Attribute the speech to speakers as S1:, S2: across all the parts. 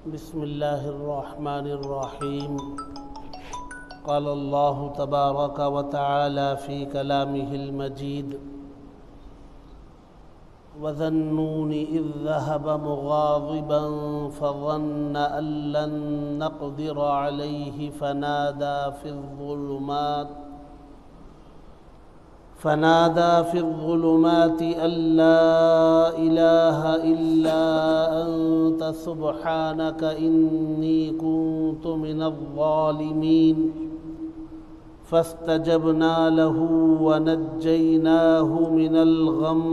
S1: بسم الله الرحمن الرحيم. قال الله تبارك وتعالى في كلامه المجيد: وذا النون إذ ذهب مغاضبا فظن أن لن نقدر عليه فنادى في الظلمات أن لا إله إلا أنت سبحانك إني كنت من الظالمين فاستجبنا له ونجيناه من الغم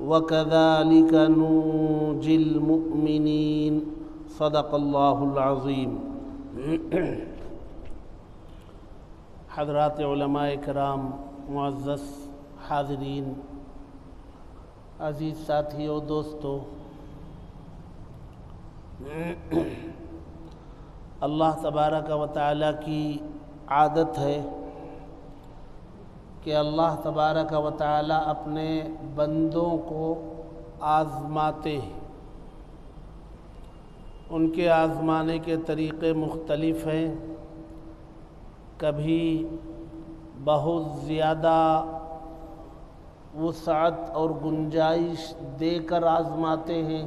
S1: وكذلك ننجي المؤمنين. صدق اللہ العظیم. حضرات علماء کرام، معزز حاضرین، عزیز ساتھیو، دوستو، اللہ تبارک و تعالیٰ کی عادت ہے کہ اللہ تبارک و تعالیٰ اپنے بندوں کو آزماتے ہیں. ان کے آزمانے کے طریقے مختلف ہیں. کبھی بہت زیادہ وسعت اور گنجائش دے کر آزماتے ہیں،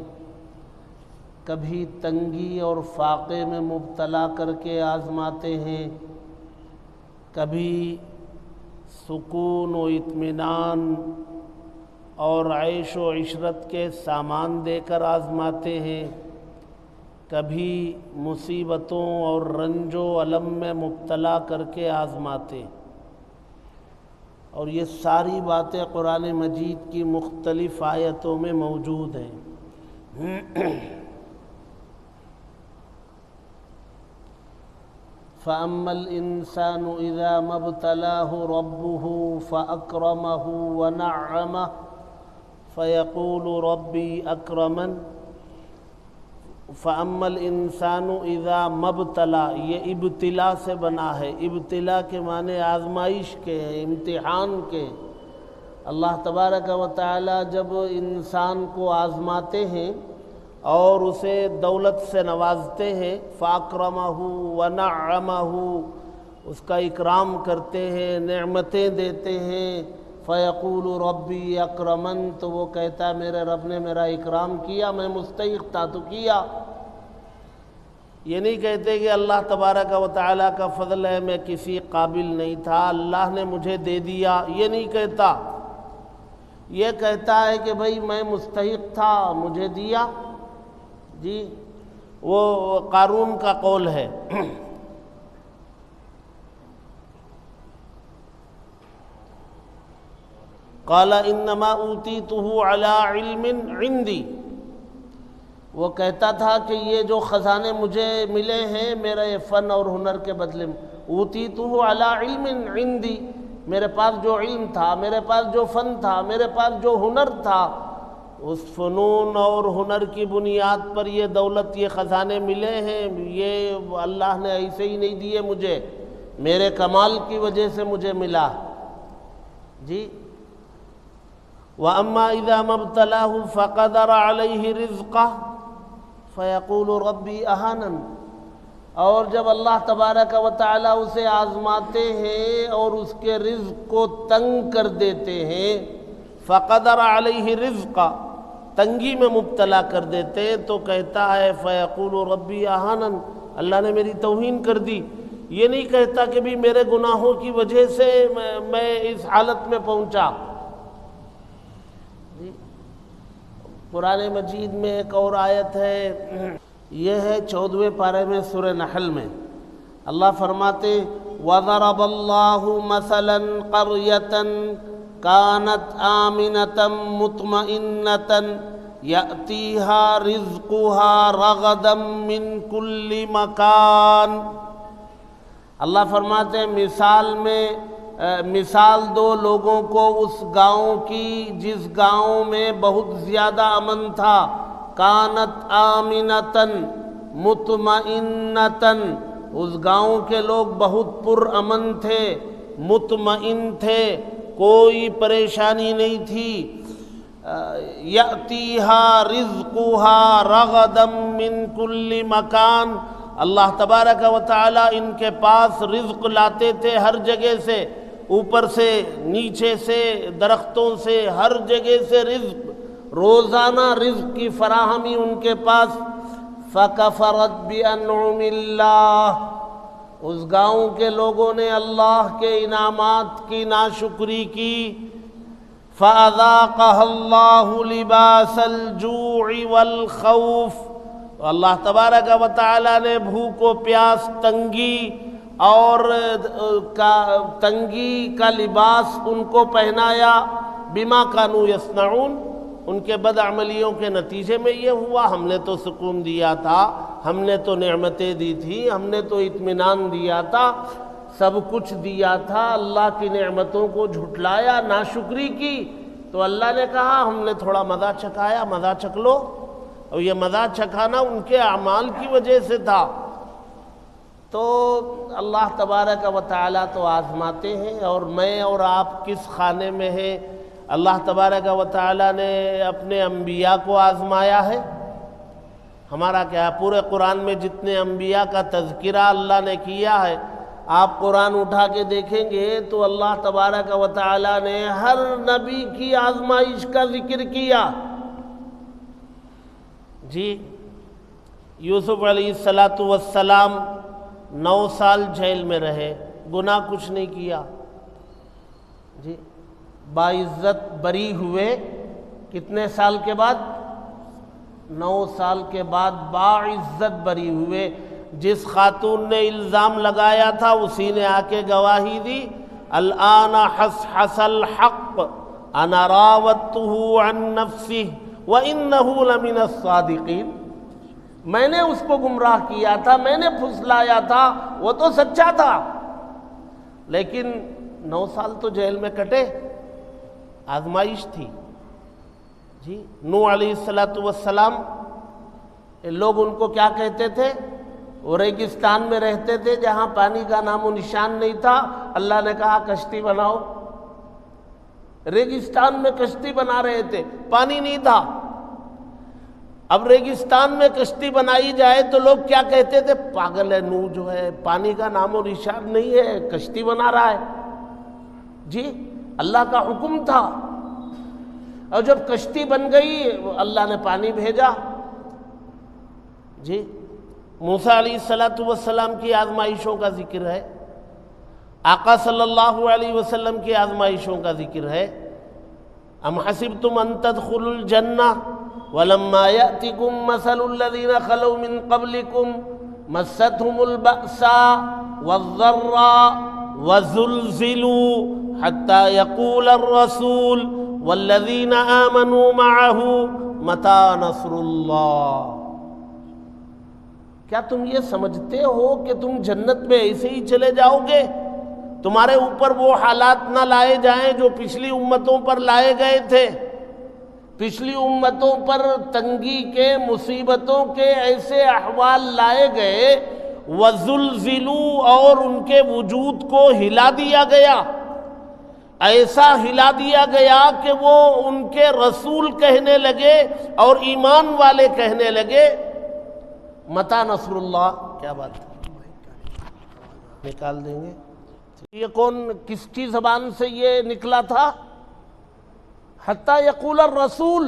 S1: کبھی تنگی اور فاقے میں مبتلا کر کے آزماتے ہیں، کبھی سکون و اطمینان اور عیش و عشرت کے سامان دے کر آزماتے ہیں، کبھی مصیبتوں اور رنج و الم میں مبتلا کر کے آزماتے. اور یہ ساری باتیں قرآن مجید کی مختلف آیتوں میں موجود ہیں. فَأَمَّا الْإِنسَانُ إِذَا مَا ابْتَلَاهُ رَبُّهُ فَأَكْرَمَهُ وَنَعَّمَهُ فَيَقُولُ رَبِّي أَكْرَمَنِ. فَأَمَّا الْإِنسَانُ إِذَا مَا ابْتَلَا، یہ ابتلا سے بنا ہے. ابتلا کے معنی آزمائش کے ہیں، امتحان کے. اللہ تبارک و تعالی جب انسان کو آزماتے ہیں اور اسے دولت سے نوازتے ہیں، فَأَكْرَمَهُ وَنَعَّمَهُ، اس کا اکرام کرتے ہیں، نعمتیں دیتے ہیں. فَيَقُولُ رَبِّي أَكْرَمَنِ، تو وہ کہتا ہے میرے رب نے میرا اکرام کیا، میں مستحق تھا تو کیا. یہ نہیں کہتے کہ اللہ تبارک و تعالیٰ کا فضل ہے، میں کسی قابل نہیں تھا، اللہ نے مجھے دے دیا. یہ نہیں کہتا. یہ کہتا ہے کہ بھئی میں مستحق تھا، مجھے دیا. جی، وہ قارون کا قول ہے. قال انما اوتیتہ علی علم عندی، وہ کہتا تھا کہ یہ جو خزانے مجھے ملے ہیں میرے فن اور ہنر کے بدلے میں. اوتیتہ علی علم عندی، میرے پاس جو علم تھا، میرے پاس جو فن تھا، میرے پاس جو ہنر تھا، اس فنون اور ہنر کی بنیاد پر یہ دولت، یہ خزانے ملے ہیں. یہ اللہ نے ایسے ہی نہیں دیے مجھے، میرے کمال کی وجہ سے مجھے ملا. جی. وَأَمَّا إِذَا مَا ابْتَلَاهُ فَقَدَرَ عَلَيْهِ رِزْقَهُ فَيَقُولُ رَبِّي أَهَانَنِ، اور جب اللہ تبارک و تعالیٰ اسے آزماتے ہیں اور اس کے رزق کو تنگ کر دیتے ہیں، فَقَدَرَ عَلَيْهِ رِزْقَهُ، تنگی میں مبتلا کر دیتے ہیں، تو کہتا ہے فَيَقُولُ رَبِّي أَهَانَنِ، اللہ نے میری توہین کر دی. یہ نہیں کہتا کہ بھی میرے گناہوں کی وجہ سے میں اس حالت میں پہنچا. قرآن مجید میں ایک اور آیت ہے، یہ ہے 14ویں پارے میں سورہ نحل میں. اللہ فرماتے وَضَرَبَ اللَّهُ مَثَلًا قَرْيَةً كَانَتْ آمِنَةً مُطْمَئِنَّةً يَأْتِيهَا رِزْقُهَا رَغَدًا مِّن كُلِّ مَكَانٍ. اللہ فرماتے ہیں مثال دو لوگوں کو اس گاؤں کی جس گاؤں میں بہت زیادہ امن تھا. کانت آمنتن مطمئنتن، اس گاؤں کے لوگ بہت پر امن تھے، مطمئن تھے، کوئی پریشانی نہیں تھی. یأتیہا رزقہا رغدا من کل مکان، اللہ تبارک و تعالیٰ ان کے پاس رزق لاتے تھے ہر جگہ سے، اوپر سے نیچے سے درختوں سے ہر جگہ سے رزق، روزانہ رزق کی فراہمی ان کے پاس۔ فَكَفَرَتْ بِأَنْعُمِ اللَّهِ، اس گاؤں کے لوگوں نے اللہ کے انعامات کی ناشکری کی۔ فَأَذَاقَهَا اللَّهُ لِبَاسَ الْجُوعِ وَالْخَوْفِ، تو اللہ تبارک و تعالیٰ نے بھوک و پیاس، تنگی اور تنگی کا لباس ان کو پہنایا۔ بما کانوا یصنعون، ان کے بدعملیوں کے نتیجے میں یہ ہوا۔ ہم نے تو سکون دیا تھا، ہم نے تو نعمتیں دی تھی، ہم نے تو اطمینان دیا تھا، سب کچھ دیا تھا، اللہ کی نعمتوں کو جھٹلایا، ناشکری کی، تو اللہ نے کہا ہم نے تھوڑا مزہ چکھایا، مزہ چکھ لو۔ اور یہ مزہ چکھانا ان کے اعمال کی وجہ سے تھا۔ تو اللہ تبارک و تعالیٰ تو آزماتے ہیں، اور میں اور آپ کس خانے میں ہیں؟ اللہ تبارک و تعالیٰ نے اپنے انبیاء کو آزمایا ہے۔ ہمارا کیا ہے؟ پورے قرآن میں جتنے انبیاء کا تذکرہ اللہ نے کیا ہے، آپ قرآن اٹھا کے دیکھیں گے تو اللہ تبارک و تعالیٰ نے ہر نبی کی آزمائش کا ذکر کیا۔ جی یوسف علیہ السلام 9 سال جیل میں رہے، گناہ کچھ نہیں کیا، جی باعزت بری ہوئے۔ کتنے سال کے بعد؟ 9 سال کے بعد باعزت بری ہوئے۔ جس خاتون نے الزام لگایا تھا اسی نے آ کے گواہی دی، الآن حصحص الحق انا راودته عن نفسه وانه لمن الصادقین، میں نے اس کو گمراہ کیا تھا، میں نے پھسلایا تھا، وہ تو سچا تھا، لیکن 9 سال تو جیل میں کٹے، آزمائش تھی۔ جی نوح علیہ السلام، لوگ ان کو کیا کہتے تھے؟ وہ ریگستان میں رہتے تھے جہاں پانی کا نام و نشان نہیں تھا، اللہ نے کہا کشتی بناؤ۔ ریگستان میں کشتی بنا رہے تھے، پانی نہیں تھا۔ اب ریگستان میں کشتی بنائی جائے تو لوگ کیا کہتے تھے؟ پاگل ہے نوح جو ہے، پانی کا نام و نشان نہیں ہے، کشتی بنا رہا ہے۔ جی اللہ کا حکم تھا، اور جب کشتی بن گئی اللہ نے پانی بھیجا۔ جی موسیٰ علیہ السلام کی آزمائشوں کا ذکر ہے، آقا صلی اللہ علیہ وسلم کی آزمائشوں کا ذکر ہے۔ ام حسبتم ان تدخلوا الجنہ ولما یأتکم مثل الذین خلوا من قبلکم مستهم البأساء والضراء وزلزلوا حتى يقول الرسول والذین آمنوا معه متى نصر اللہ۔ کیا تم یہ سمجھتے ہو کہ تم جنت میں ایسے ہی چلے جاؤ گے؟ تمہارے اوپر وہ حالات نہ لائے جائیں جو پچھلی امتوں پر لائے گئے تھے۔ پچھلی امتوں پر تنگی کے، مصیبتوں کے ایسے احوال لائے گئے، وَزُلْزِلُوا، اور ان کے وجود کو ہلا دیا گیا، ایسا ہلا دیا گیا کہ وہ ان کے رسول کہنے لگے اور ایمان والے کہنے لگے متی نصر اللہ۔ کیا بات ہے، نکال دیں گے۔ یہ کون، کس کی زبان سے یہ نکلا تھا؟ حتیٰ یقول الرسول،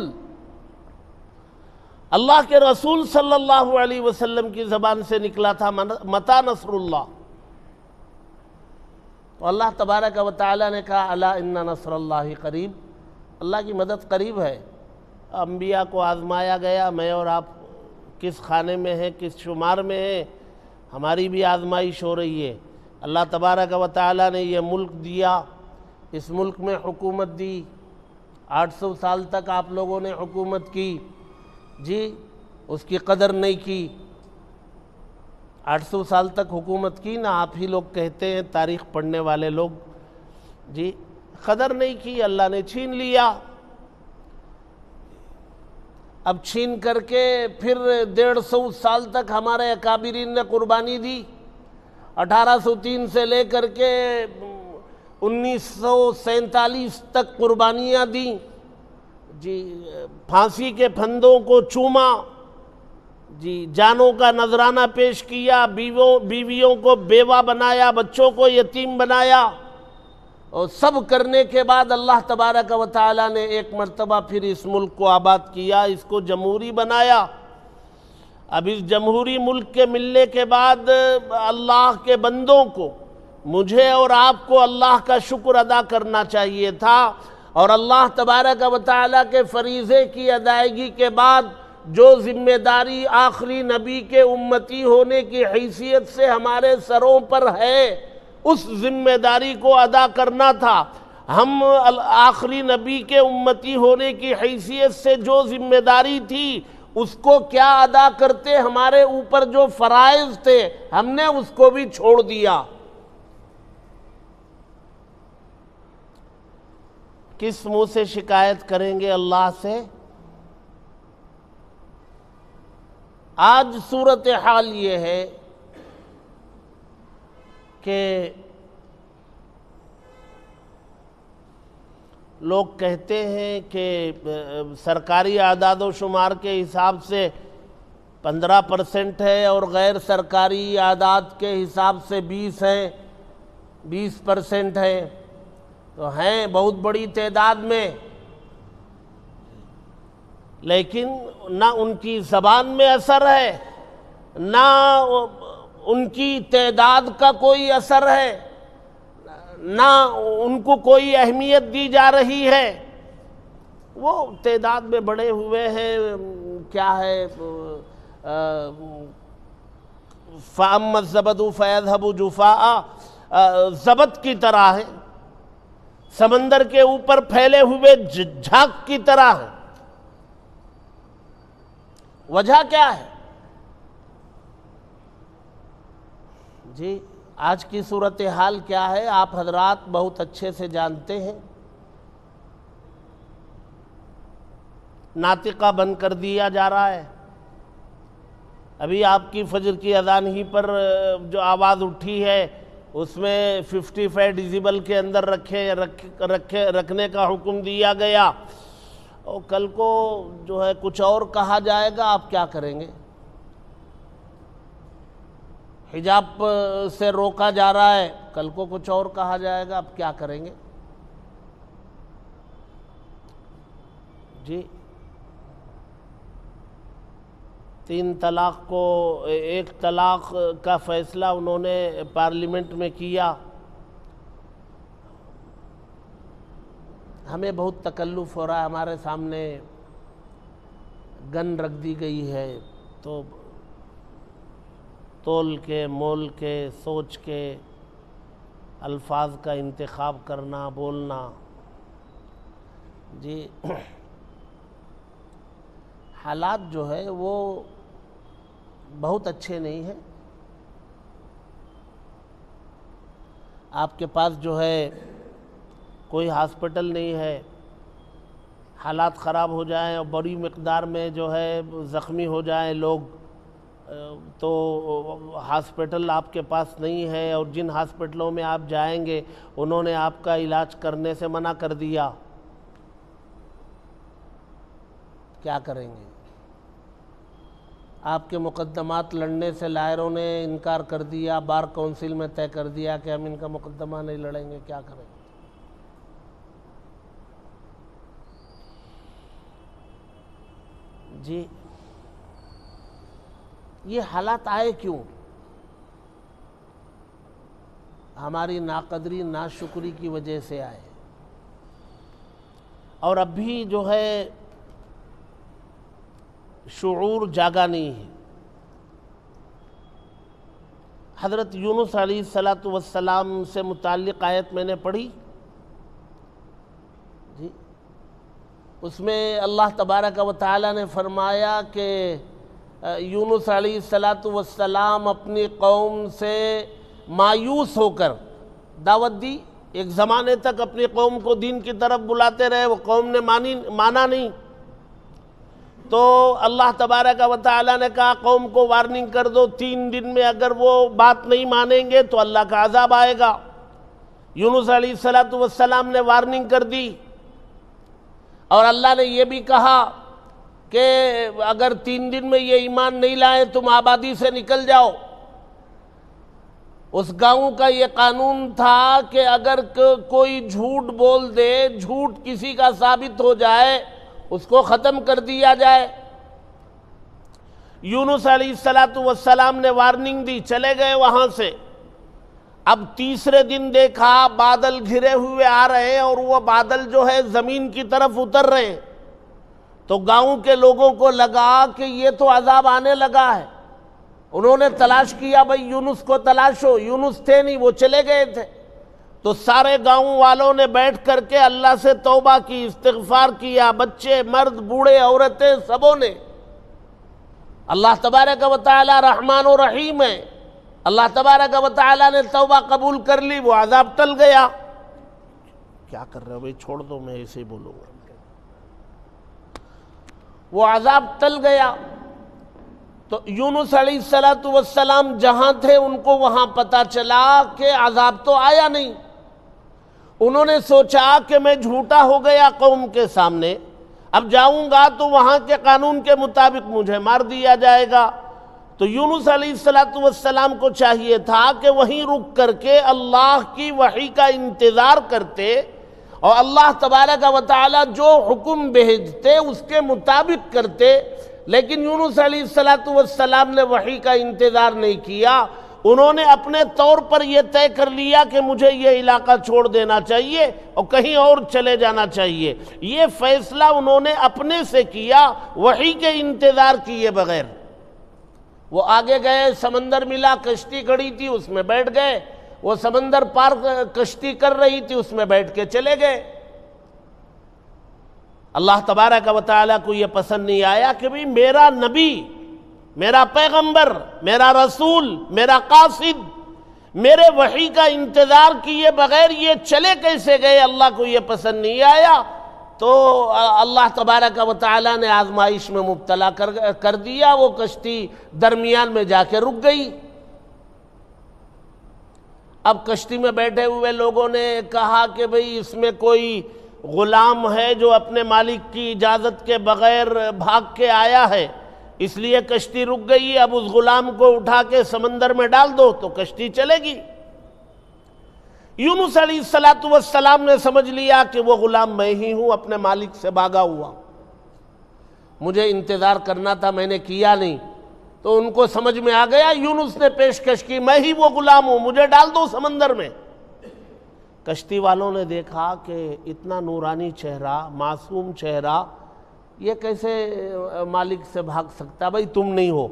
S1: اللہ کے رسول صلی اللہ علیہ وسلم کی زبان سے نکلا تھا متی نصر اللہ۔ تو اللہ تبارک و تعالیٰ نے کہا الا ان نصر اللہ قریب، اللہ کی مدد قریب ہے۔ انبیاء کو آزمایا گیا، میں اور آپ کس خانے میں ہیں، کس شمار میں ہیں، ہماری بھی آزمائش ہو رہی ہے۔ اللہ تبارک و تعالیٰ نے یہ ملک دیا، اس ملک میں حکومت دی، 800 سال تک آپ لوگوں نے حکومت کی، جی اس کی قدر نہیں کی۔ 800 سال تک حکومت کی نا، آپ ہی لوگ کہتے ہیں، تاریخ پڑھنے والے لوگ، جی قدر نہیں کی، اللہ نے چھین لیا۔ اب چھین کر کے پھر 150 سال تک ہمارے اکابرین نے قربانی دی، 1803 سے لے کر کے 1947 تک قربانیاں دیں، جی پھانسی کے پھندوں کو چوما، جی جانوں کا نذرانہ پیش کیا، بیویوں کو بیوہ بنایا، بچوں کو یتیم بنایا، اور سب کرنے کے بعد اللہ تبارک و تعالیٰ نے ایک مرتبہ پھر اس ملک کو آباد کیا، اس کو جمہوری بنایا۔ اب اس جمہوری ملک کے ملنے کے بعد اللہ کے بندوں کو، مجھے اور آپ کو اللہ کا شکر ادا کرنا چاہیے تھا، اور اللہ تبارک و تعالیٰ کے فریضے کی ادائیگی کے بعد جو ذمہ داری آخری نبی کے امتی ہونے کی حیثیت سے ہمارے سروں پر ہے، اس ذمہ داری کو ادا کرنا تھا۔ ہم آخری نبی کے امتی ہونے کی حیثیت سے جو ذمہ داری تھی اس کو کیا ادا کرتے، ہمارے اوپر جو فرائض تھے ہم نے اس کو بھی چھوڑ دیا۔ کس منہ سے شکایت کریں گے اللہ سے؟ آج صورتحال یہ ہے کہ لوگ کہتے ہیں کہ سرکاری اعداد و شمار کے حساب سے 15% ہے، اور غیر سرکاری اعداد کے حساب سے 20% ہے، تو ہیں بہت بڑی تعداد میں، لیکن نہ ان کی زبان میں اثر ہے، نہ ان کی تعداد کا کوئی اثر ہے، نہ ان کو کوئی اہمیت دی جا رہی ہے۔ وہ تعداد میں بڑے ہوئے ہیں، کیا ہے، فَأَمَّا الزَّبَدُ فَيَذْهَبُ جُفَاءً، زبد کی طرح ہے، سمندر کے اوپر پھیلے ہوئے جھاگ کی طرح ہے۔ وجہ کیا ہے؟ جی آج کی صورتحال کیا ہے آپ حضرات بہت اچھے سے جانتے ہیں۔ ناطقہ بند کر دیا جا رہا ہے۔ ابھی آپ کی فجر کی اذان ہی پر جو آواز اٹھی ہے اس میں 55 ڈیسیبل کے اندر رکھنے کا حکم دیا گیا، اور کل کو جو ہے کچھ اور کہا جائے گا، آپ کیا کریں گے؟ حجاب سے روکا جا رہا ہے، کل کو کچھ اور کہا جائے گا، آپ کیا کریں گے؟ جی 3 طلاق کو، 1 طلاق کا فیصلہ انہوں نے پارلیمنٹ میں کیا۔ ہمیں بہت تکلف ہو رہا ہے، ہمارے سامنے گن رکھ دی گئی ہے، تو تول کے، مول کے، سوچ کے الفاظ کا انتخاب کرنا، بولنا۔ جی حالات جو ہے وہ بہت اچھے نہیں ہیں۔ آپ کے پاس جو ہے کوئی ہاسپٹل نہیں ہے، حالات خراب ہو جائیں اور بڑی مقدار میں جو ہے زخمی ہو جائیں لوگ، تو ہاسپٹل آپ کے پاس نہیں ہے، اور جن ہاسپٹلوں میں آپ جائیں گے انہوں نے آپ کا علاج کرنے سے منع کر دیا، کیا کریں گے؟ آپ کے مقدمات لڑنے سے لائروں نے انکار کر دیا، بار کونسل میں طے کر دیا کہ ہم ان کا مقدمہ نہیں لڑیں گے، کیا کریں گے؟ جی یہ حالات آئے کیوں؟ ہماری ناقدری، ناشکری کی وجہ سے آئے، اور اب بھی جو ہے شعور جاگا نہیں ہے۔ حضرت یونس علیہ السلام سے متعلق آیت میں نے پڑھی، جی اس میں اللہ تبارک و تعالیٰ نے فرمایا کہ یونس علیہ السلام اپنی قوم سے مایوس ہو کر دعوت دی، ایک زمانے تک اپنی قوم کو دین کی طرف بلاتے رہے، وہ قوم نے مانا نہیں، تو اللہ تبارک و تعالیٰ نے کہا قوم کو وارننگ کر دو، 3 دن میں اگر وہ بات نہیں مانیں گے تو اللہ کا عذاب آئے گا۔ یونس علیہ السلام نے وارننگ کر دی، اور اللہ نے یہ بھی کہا کہ اگر 3 دن میں یہ ایمان نہیں لائے تم آبادی سے نکل جاؤ۔ اس گاؤں کا یہ قانون تھا کہ اگر کوئی جھوٹ بول دے، جھوٹ کسی کا ثابت ہو جائے، اس کو ختم کر دیا جائے۔ یونس علیہ السلام نے وارننگ دی، چلے گئے وہاں سے۔ اب تیسرے دن دیکھا بادل گھرے ہوئے آ رہے ہیں اور وہ بادل جو ہے زمین کی طرف اتر رہے ہیں، تو گاؤں کے لوگوں کو لگا کہ یہ تو عذاب آنے لگا ہے۔ انہوں نے تلاش کیا، بھئی یونس کو تلاشو، یونس تھے نہیں، وہ چلے گئے تھے۔ تو سارے گاؤں والوں نے بیٹھ کر کے اللہ سے توبہ کی، استغفار کیا، بچے، مرد، بوڑھے، عورتیں، سبوں نے۔ اللہ تبارک و تعالی رحمان و رحیم ہے، اللہ تبارک و تعالی نے توبہ قبول کر لی، وہ عذاب ٹل گیا۔ کیا کر رہے ہو بھئی، چھوڑ دو، میں ایسے ہی بولوں گا۔ وہ عذاب ٹل گیا۔ تو یونس علیہ السلام جہاں تھے ان کو وہاں پتہ چلا کہ عذاب تو آیا نہیں۔ انہوں نے سوچا کہ میں جھوٹا ہو گیا قوم کے سامنے، اب جاؤں گا تو وہاں کے قانون کے مطابق مجھے مار دیا جائے گا۔ تو یونس علیہ السلام کو چاہیے تھا کہ وہیں رک کر کے اللہ کی وحی کا انتظار کرتے اور اللہ تبارک و تعالی جو حکم بھیجتے اس کے مطابق کرتے، لیکن یونس علیہ السلام نے وحی کا انتظار نہیں کیا۔ انہوں نے اپنے طور پر یہ طے کر لیا کہ مجھے یہ علاقہ چھوڑ دینا چاہیے اور کہیں اور چلے جانا چاہیے۔ یہ فیصلہ انہوں نے اپنے سے کیا، وحی کے انتظار کیے بغیر۔ وہ آگے گئے، سمندر ملا، کشتی کھڑی تھی، اس میں بیٹھ گئے۔ وہ سمندر پار کشتی کر رہی تھی، اس میں بیٹھ کے چلے گئے۔ اللہ تبارک و تعالیٰ کو یہ پسند نہیں آیا کہ بھی میرا نبی، میرا پیغمبر، میرا رسول، میرا قاصد میرے وحی کا انتظار کیے بغیر یہ چلے کیسے گئے، اللہ کو یہ پسند نہیں آیا۔ تو اللہ تبارک و تعالیٰ نے آزمائش میں مبتلا کر دیا، وہ کشتی درمیان میں جا کے رک گئی۔ اب کشتی میں بیٹھے ہوئے لوگوں نے کہا کہ بھئی اس میں کوئی غلام ہے جو اپنے مالک کی اجازت کے بغیر بھاگ کے آیا ہے، اس لیے کشتی رک گئی، اب اس غلام کو اٹھا کے سمندر میں ڈال دو تو کشتی چلے گی۔ یونس علیہ السلام نے سمجھ لیا کہ وہ غلام میں ہی ہوں، اپنے مالک سے بھاگا ہوا، مجھے انتظار کرنا تھا، میں نے کیا نہیں۔ تو ان کو سمجھ میں آ گیا، یونس نے پیشکش کی، میں ہی وہ غلام ہوں، مجھے ڈال دو سمندر میں۔ کشتی والوں نے دیکھا کہ اتنا نورانی چہرہ، معصوم چہرہ، یہ کیسے مالک سے بھاگ سکتا، بھئی تم نہیں ہو۔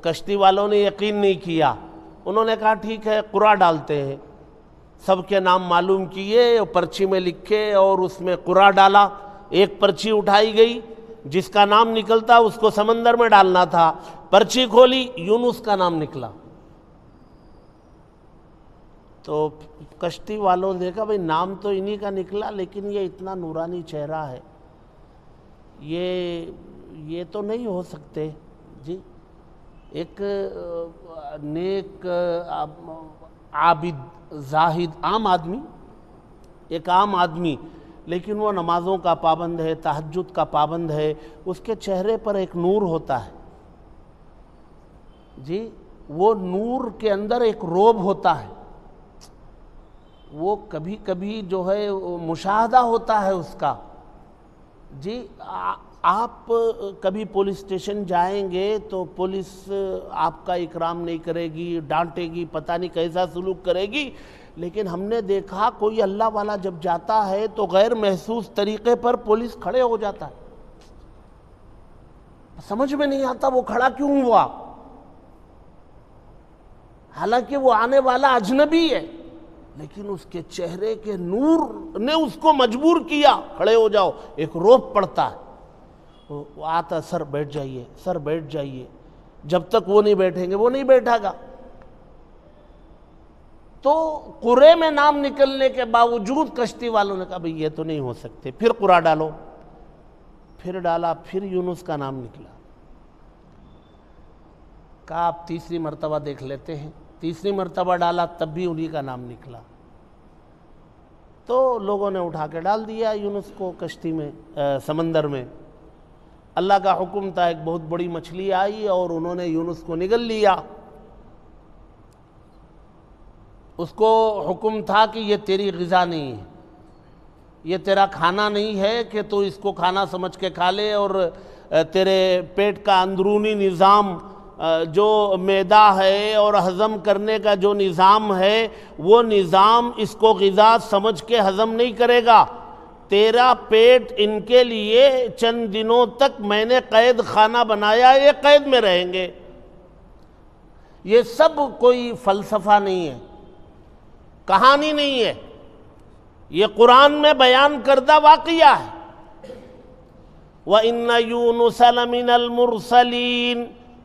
S1: کشتی والوں نے یقین نہیں کیا، انہوں نے کہا ٹھیک ہے قرعہ ڈالتے ہیں۔ سب کے نام معلوم کیے، پرچی میں لکھے اور اس میں قرعہ ڈالا۔ ایک پرچی اٹھائی گئی، جس کا نام نکلتا اس کو سمندر میں ڈالنا تھا۔ پرچی کھولی، یونس کا نام نکلا۔ تو کشتی والوں نے دیکھا بھئی نام تو انہی کا نکلا، لیکن یہ اتنا نورانی چہرہ ہے، یہ تو نہیں ہو سکتے جی۔ ایک نیک عابد زاہد عام آدمی، ایک عام آدمی، لیکن وہ نمازوں کا پابند ہے، تہجد کا پابند ہے، اس کے چہرے پر ایک نور ہوتا ہے جی، وہ نور کے اندر ایک روب ہوتا ہے، وہ کبھی کبھی جو ہے مشاہدہ ہوتا ہے اس کا جی۔ آپ کبھی پولیس اسٹیشن جائیں گے تو پولیس آپ کا اکرام نہیں کرے گی، ڈانٹے گی، پتہ نہیں کیسا سلوک کرے گی، لیکن ہم نے دیکھا کوئی اللہ والا جب جاتا ہے تو غیر محسوس طریقے پر پولیس کھڑے ہو جاتا ہے، سمجھ میں نہیں آتا وہ کھڑا کیوں ہوا، حالانکہ وہ آنے والا اجنبی ہے، لیکن اس کے چہرے کے نور نے اس کو مجبور کیا کھڑے ہو جاؤ، ایک روب پڑتا ہے۔ وہ آتا، سر بیٹھ جائیے، سر بیٹھ جائیے، جب تک وہ نہیں بیٹھیں گے وہ نہیں بیٹھا گا۔ تو قرعے میں نام نکلنے کے باوجود کشتی والوں نے کہا بھئی یہ تو نہیں ہو سکتے، پھر قرعہ ڈالو، پھر ڈالا، پھر یونس کا نام نکلا۔ کہا آپ تیسری مرتبہ دیکھ لیتے ہیں، تیسری مرتبہ ڈالا، تب بھی انہی کا نام نکلا۔ تو لوگوں نے اٹھا کے ڈال دیا یونس کو کشتی میں، سمندر میں۔ اللہ کا حکم تھا، ایک بہت بڑی مچھلی آئی اور انہوں نے یونس کو نگل لیا۔ اس کو حکم تھا کہ یہ تیری غذا نہیں ہے، یہ تیرا کھانا نہیں ہے کہ تو اس کو کھانا سمجھ کے کھا لے، اور تیرے پیٹ کا اندرونی نظام جو معدہ ہے اور ہضم کرنے کا جو نظام ہے، وہ نظام اس کو غذا سمجھ کے ہضم نہیں کرے گا۔ تیرا پیٹ ان کے لیے چند دنوں تک میں نے قید خانہ بنایا، یہ قید میں رہیں گے۔ یہ سب کوئی فلسفہ نہیں ہے، کہانی نہیں ہے، یہ قرآن میں بیان کردہ واقعہ ہے۔ وَإِنَّ يُونُسَ لَمِنَ الْمُرْسَلِينَ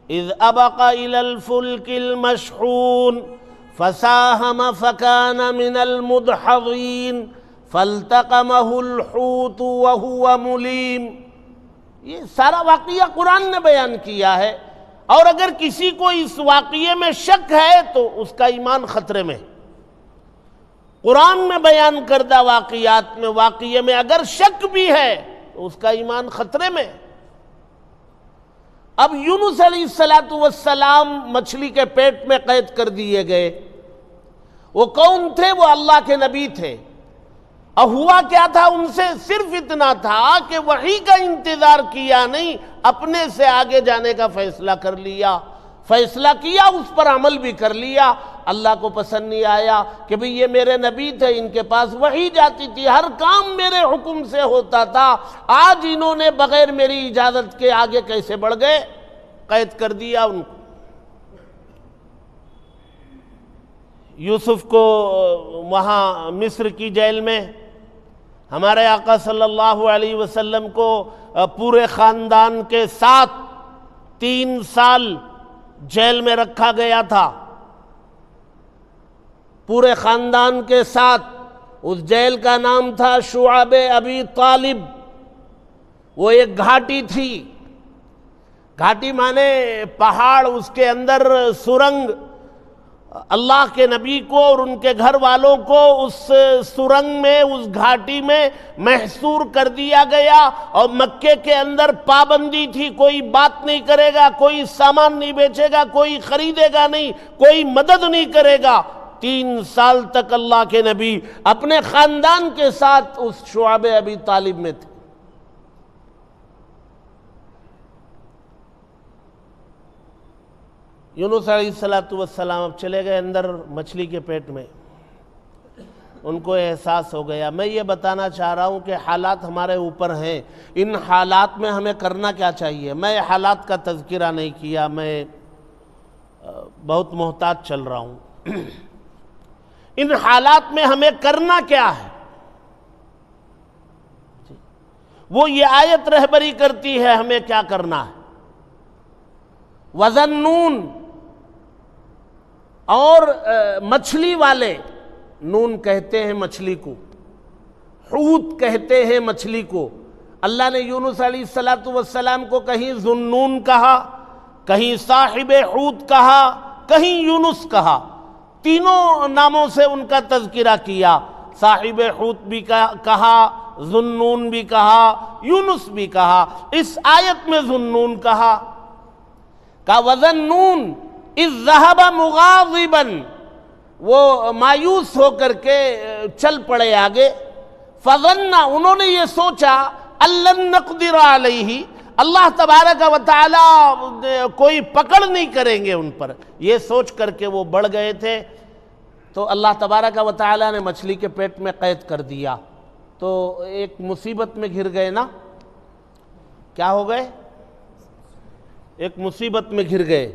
S1: إِذْ أَبَقَ إِلَى الْفُلْكِ الْمَشْحُونِ فَسَاهَمَ فَكَانَ مِنَ الْمُدْحَضِينَ فَالْتَقَمَهُ الْحُوتُ وَهُوَ مُلِيمٌ۔ یہ سارا واقعہ قرآن نے بیان کیا ہے، اور اگر کسی کو اس واقعے میں شک ہے تو اس کا ایمان خطرے میں۔ قرآن میں بیان کردہ واقعات میں، واقعے میں اگر شک بھی ہے تو اس کا ایمان خطرے میں۔ اب یونس علیہ السلام مچھلی کے پیٹ میں قید کر دیے گئے۔ وہ کون تھے؟ وہ اللہ کے نبی تھے۔ اور ہوا کیا تھا ان سے؟ صرف اتنا تھا کہ وحی کا انتظار کیا نہیں، اپنے سے آگے جانے کا فیصلہ کر لیا، فیصلہ کیا، اس پر عمل بھی کر لیا۔ اللہ کو پسند نہیں آیا کہ بھئی یہ میرے نبی تھے، ان کے پاس وحی جاتی تھی، ہر کام میرے حکم سے ہوتا تھا، آج انہوں نے بغیر میری اجازت کے آگے کیسے بڑھ گئے؟ قید کر دیا ان کو۔ یوسف کو وہاں مصر کی جیل میں، ہمارے آقا صلی اللہ علیہ وسلم کو پورے خاندان کے ساتھ 3 سال جیل میں رکھا گیا تھا، پورے خاندان کے ساتھ۔ اس جیل کا نام تھا شعب ابی طالب۔ وہ ایک گھاٹی تھی، گھاٹی مانے پہاڑ، اس کے اندر سرنگ۔ اللہ کے نبی کو اور ان کے گھر والوں کو اس سرنگ میں، اس گھاٹی میں محصور کر دیا گیا، اور مکے کے اندر پابندی تھی، کوئی بات نہیں کرے گا، کوئی سامان نہیں بیچے گا، کوئی خریدے گا نہیں، کوئی مدد نہیں کرے گا۔ 3 سال تک اللہ کے نبی اپنے خاندان کے ساتھ اس شعب ابی طالب میں تھے۔ یونس علیہ السلام اب چلے گئے اندر مچھلی کے پیٹ میں۔ ان کو احساس ہو گیا۔ میں یہ بتانا چاہ رہا ہوں کہ حالات ہمارے اوپر ہیں، ان حالات میں ہمیں کرنا کیا چاہیے۔ میں حالات کا تذکرہ نہیں کیا، میں بہت محتاط چل رہا ہوں۔ ان حالات میں ہمیں کرنا کیا ہے، وہ یہ آیت رہبری کرتی ہے ہمیں کیا کرنا ہے۔ وَذَنُّونَ، اور مچھلی والے، نون کہتے ہیں مچھلی کو، حوت کہتے ہیں مچھلی کو۔ اللہ نے یونس علیہ السلام کو کہیں ذُنُّون کہا، کہیں صاحب حوت کہا، کہیں یونس کہا، تینوں ناموں سے ان کا تذکرہ کیا۔ صاحب حوت بھی کہا، ذُنُّون بھی کہا، یونس بھی کہا۔ اس آیت میں ذُنُّون کہا کہ وَذَنُّونَ اِذْ ذَهَبَ مُغَاضِبًا، وہ مایوس ہو کر کے چل پڑے آگے۔ فَظَنَّ، انہوں نے یہ سوچا، أَلَّن نَّقْدِرَ عَلَيْهِ، اللہ تبارک و تعالی کوئی پکڑ نہیں کریں گے ان پر، یہ سوچ کر کے وہ بڑھ گئے تھے۔ تو اللہ تبارک و تعالی نے مچھلی کے پیٹ میں قید کر دیا، تو ایک مصیبت میں گھر گئے نا۔ کیا ہو گئے؟ ایک مصیبت میں گر گئے۔